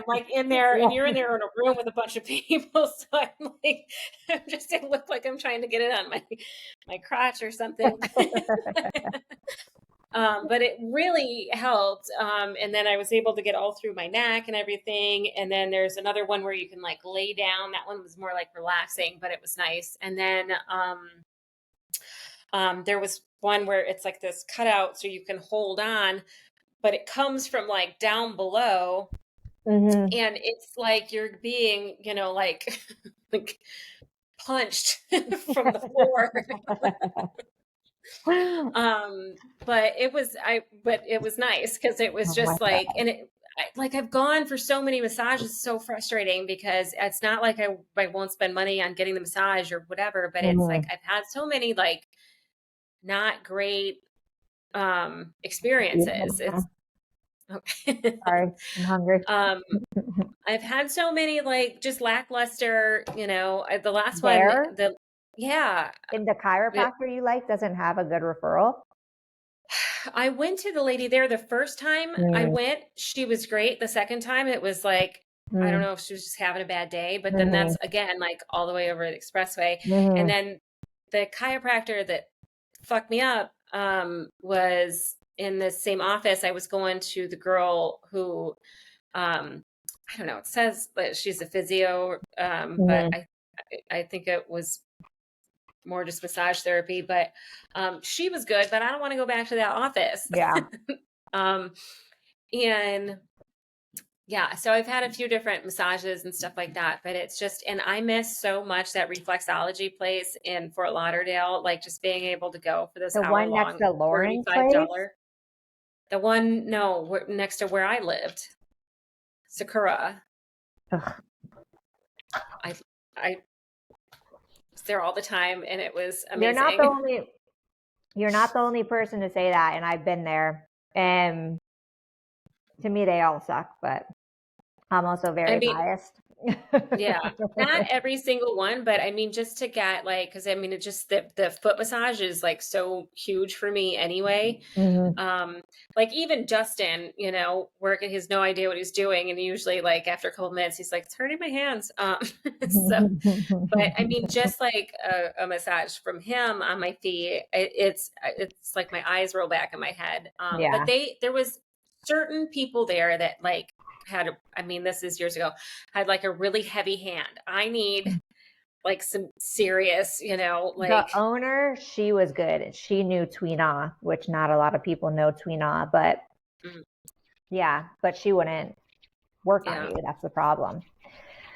like in there, and you're in there in a room with a bunch of people. So I'm like I look like I'm trying to get it on my crotch or something. But it really helped. And then I was able to get all through my neck and everything. And then there's another one where you can like lay down. That one was more like relaxing, but it was nice. And then there was one where it's like this cutout so you can hold on, but it comes from like down below. Mhm. And it's like you're being, like, like punched from the floor. Oh But it was nice because it was my just like, God. and like I've gone for so many massages. It's so frustrating because it's not like I won't spend money on getting the massage or whatever, but it's like Mhm. I've had so many like not great experiences. Yeah. It's Sorry, I'm hungry. um I've had so many like just lackluster, the last one, There, yeah, in the the- chiropractor you like doesn't have a good referral? I went to the lady there the first time I Mm. went. She was great. The second time it was like, I don't Mm. know if she was just having a bad day, but then Mhm. that's again like all the way over the expressway. And Mhm. then the chiropractor that fucked me up was in the same office. I was going to the girl who I don't know, it says that she's a physio, but Mhm. I think it was more just massage therapy, but she was good, but I don't want to go back to that office. Yeah. um, and yeah, so I've had a few different massages and stuff like that, but it's just, and I miss so much that reflexology place in Fort Lauderdale, like just being able to go for this The hour one next long to Lauren's place? $35. The one, no, next to where I lived, Sakura. Ugh. I, I was there all the time and it was You're not the amazing. only you're not the only person to say that, and I've been there. And to me they all suck, but I'm also I very mean, biased. yeah, not every single one, but I mean, just to get like, because I mean, it just the foot massage is like so huge for me anyway. Mhm. Um, like even Justin, working, he has no idea what he's doing, and usually like after a couple of minutes, he's like, "It's hurting my hands." So, but I mean, just like a massage from him on my feet, it's like my eyes roll back in my head. But Yeah. there was certain people there that like I mean, this is years ago, had like a really heavy hand. I need like some serious, The like, owner, she was good, and she knew Tweena, which not a lot of people know Tweena, but mm, yeah, but she wouldn't work on yeah, you. That's the problem.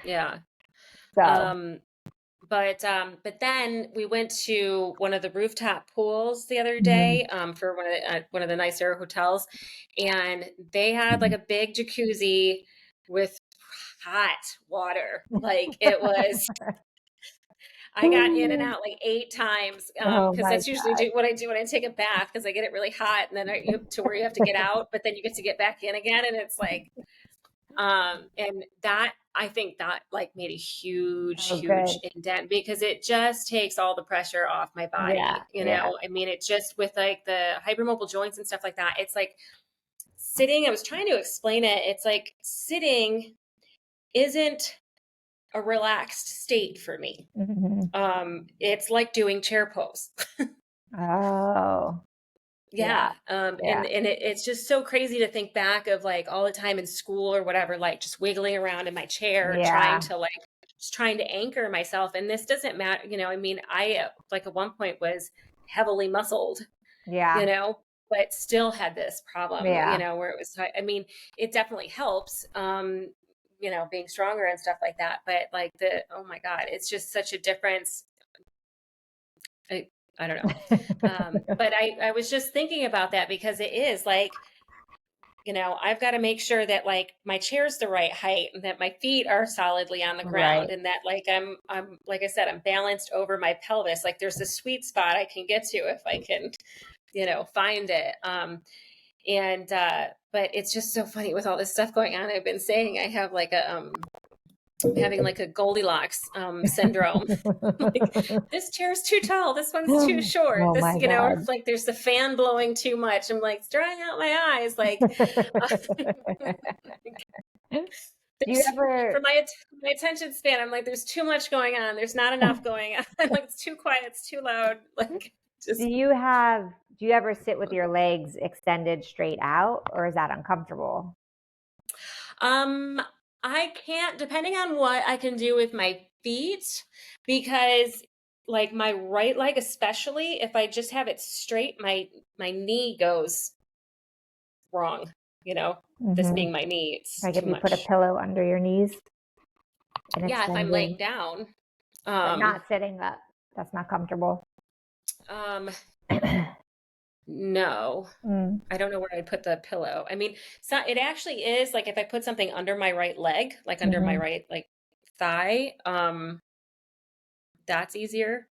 yeah. So, Um, but then we went to one of the rooftop pools the other mhm. day for one of the nicer hotels, and they had like a big jacuzzi with hot water. Like it was, I got in and out like 8 times Oh because my that's usually God. what I do when I take a bath because I get it really hot, and then to where you have to get out, but then you get to get back in again, and it's like and that I think that like made a huge, Oh, huge good. indent because it just takes all the pressure off my Yeah, body. yeah. I mean, it just with like the hypermobile joints and stuff like that, it's like sitting. I was trying to explain it. It's like sitting isn't a relaxed state for me. Mhm. It's like doing chair pose. Oh, yeah, Yeah. yeah, And it's just so crazy to think back of like all the time in school or whatever, like just wiggling around in my chair, trying yeah, to like, just trying to anchor myself. And this doesn't matter, I mean, I like at one point was heavily muscled, you yeah, know, but still had this problem, yeah, where it was, I mean, it definitely helps, being stronger and stuff like that. But like oh my God, it's just such a difference. I don't know. But I was just thinking about that because it is like, I've got to make sure that like my chair's the right height and that my feet are solidly on the ground Right. and that like I'm like I said, I'm balanced over my pelvis. Like there's a sweet spot I can get to if I can, find it. But it's just so funny with all this stuff going on. I've been saying I have like I'm having like a Goldilocks syndrome. Like this chair's too tall, this one's too short. Oh This, my God. it's like there's the fan blowing too much. I'm like it's drying out my eyes. Like Do you there's ever for my attention span, I'm like there's too much going on. There's not enough going on. Like it's too quiet, it's too loud. Like do just you ever sit with your legs extended straight out, or is that uncomfortable? um I can't, depending on what I can do with my feet, because like my right leg, especially if I just have it straight, my knee goes wrong, this Hmm. being my knee, it's Like if too you put a much. pillow under your knees and Yeah, if I'm laying extending, down. but Um, not sitting up, that's not comfortable. um, no, Mm. I don't know where I'd put the pillow. I mean, so it actually is like if I put something under my right leg, like under my Hmm. right like thigh, that's easier.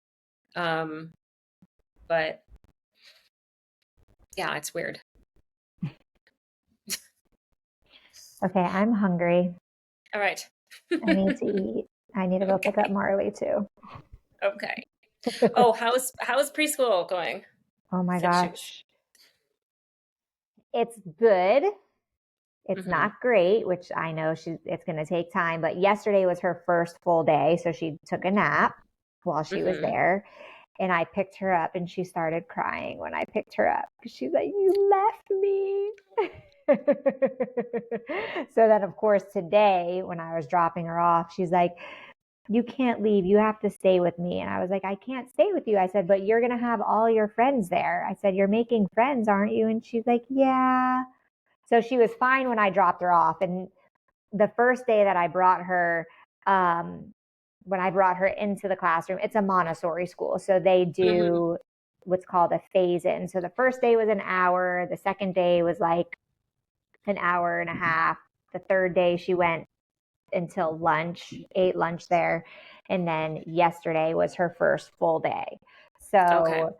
Um, but yeah, it's weird. Okay, I'm hungry. All right. I need to eat. I need to go pick up Okay. Marley too. Okay. Oh, how's preschool going? Oh my Since she was. gosh. It's good. It's Hmm. not great, which I know it's going to take time, but yesterday was her first full day. So she took a nap while she was Hmm. there. And I picked her up and she started crying when I picked her up because she's like, "You left me." So then, of course, today when I was dropping her off, she's like, "You can't leave. You have to stay with me." And I was like, "I can't stay with you." I said, "But you're going to have all your friends there." I said, "You're making friends, aren't you?" And she's like, "Yeah." So she was fine when I dropped her off. And the first day that I brought her, um, when I brought her into the classroom, it's a Montessori school. So they Hmm. do what's called a phase in. So the first day was an hour. The second day was like an hour and a half. The third day she went until lunch, ate lunch there. And then yesterday was her first full day. Okay. So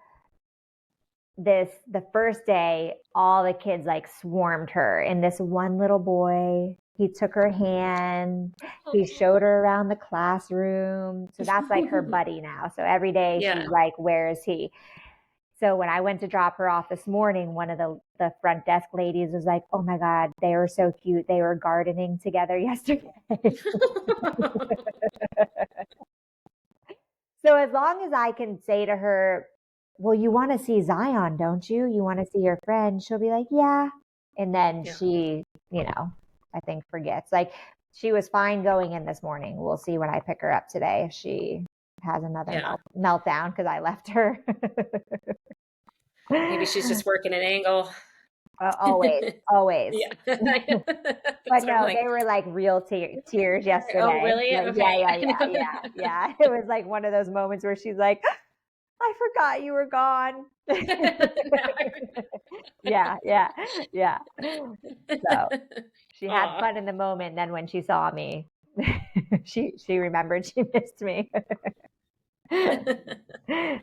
the first day, all the kids like swarmed her, and this one little boy, he took her hand, he showed her around the classroom. So that's like her buddy now. So every day she's Yeah. like, "Where is he?" So when I went to drop her off this morning, one of the front desk ladies was like, "Oh my God, they were so cute. They were gardening together yesterday." So as long as I can say to her, "Well, you want to see Zion, don't you? You want to see your friend?" She'll be like, "Yeah." And then Yeah. she, I think forgets. Like she was fine going in this morning. We'll see when I pick her up today if she has another Yeah. meltdown because I left her. Maybe she's just working an angle. Always, always. Yeah. That's But what I'm no, like. they were like real tears Oh, yesterday. really? Like, yeah, Okay. yeah, I yeah, know. yeah, yeah. It was like one of those moments where she's like, "I forgot you were gone." Yeah, yeah, yeah. So she had Aw. fun in the moment. Then when she saw me, she remembered she missed me.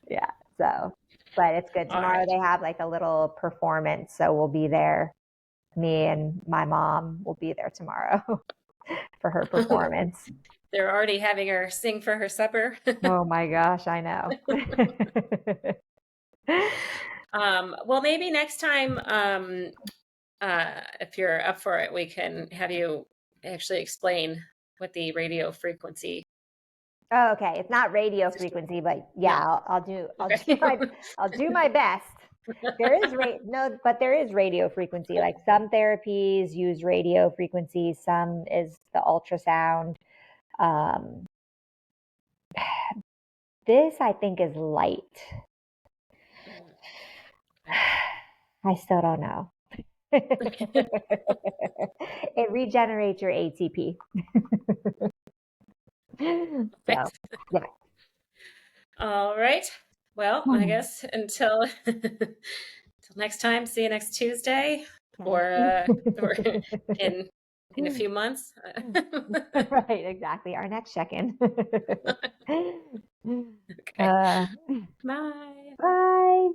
Yeah. So, but it's good. All Tomorrow right. they have like a little performance, so we'll be there. Me and my mom will be there tomorrow for her performance. They're already having her sing for her supper. Oh my gosh, I know. Well, maybe next time, if you're up for it, we can have you actually explain what the radio frequency Oh, okay. It's not radio is. frequency, but yeah, No. Okay. I'll do my best. There is no, but there is radio frequency. Like some therapies use radio frequency, some is the ultrasound. Um, this I think is light. I still don't know. It regenerates your ATP. So, Perfect. yeah. All right. Well, I guess until next time, see you next Tuesday or in a few months. Right, exactly. Our next check-in. Okay. Uh, Bye. bye.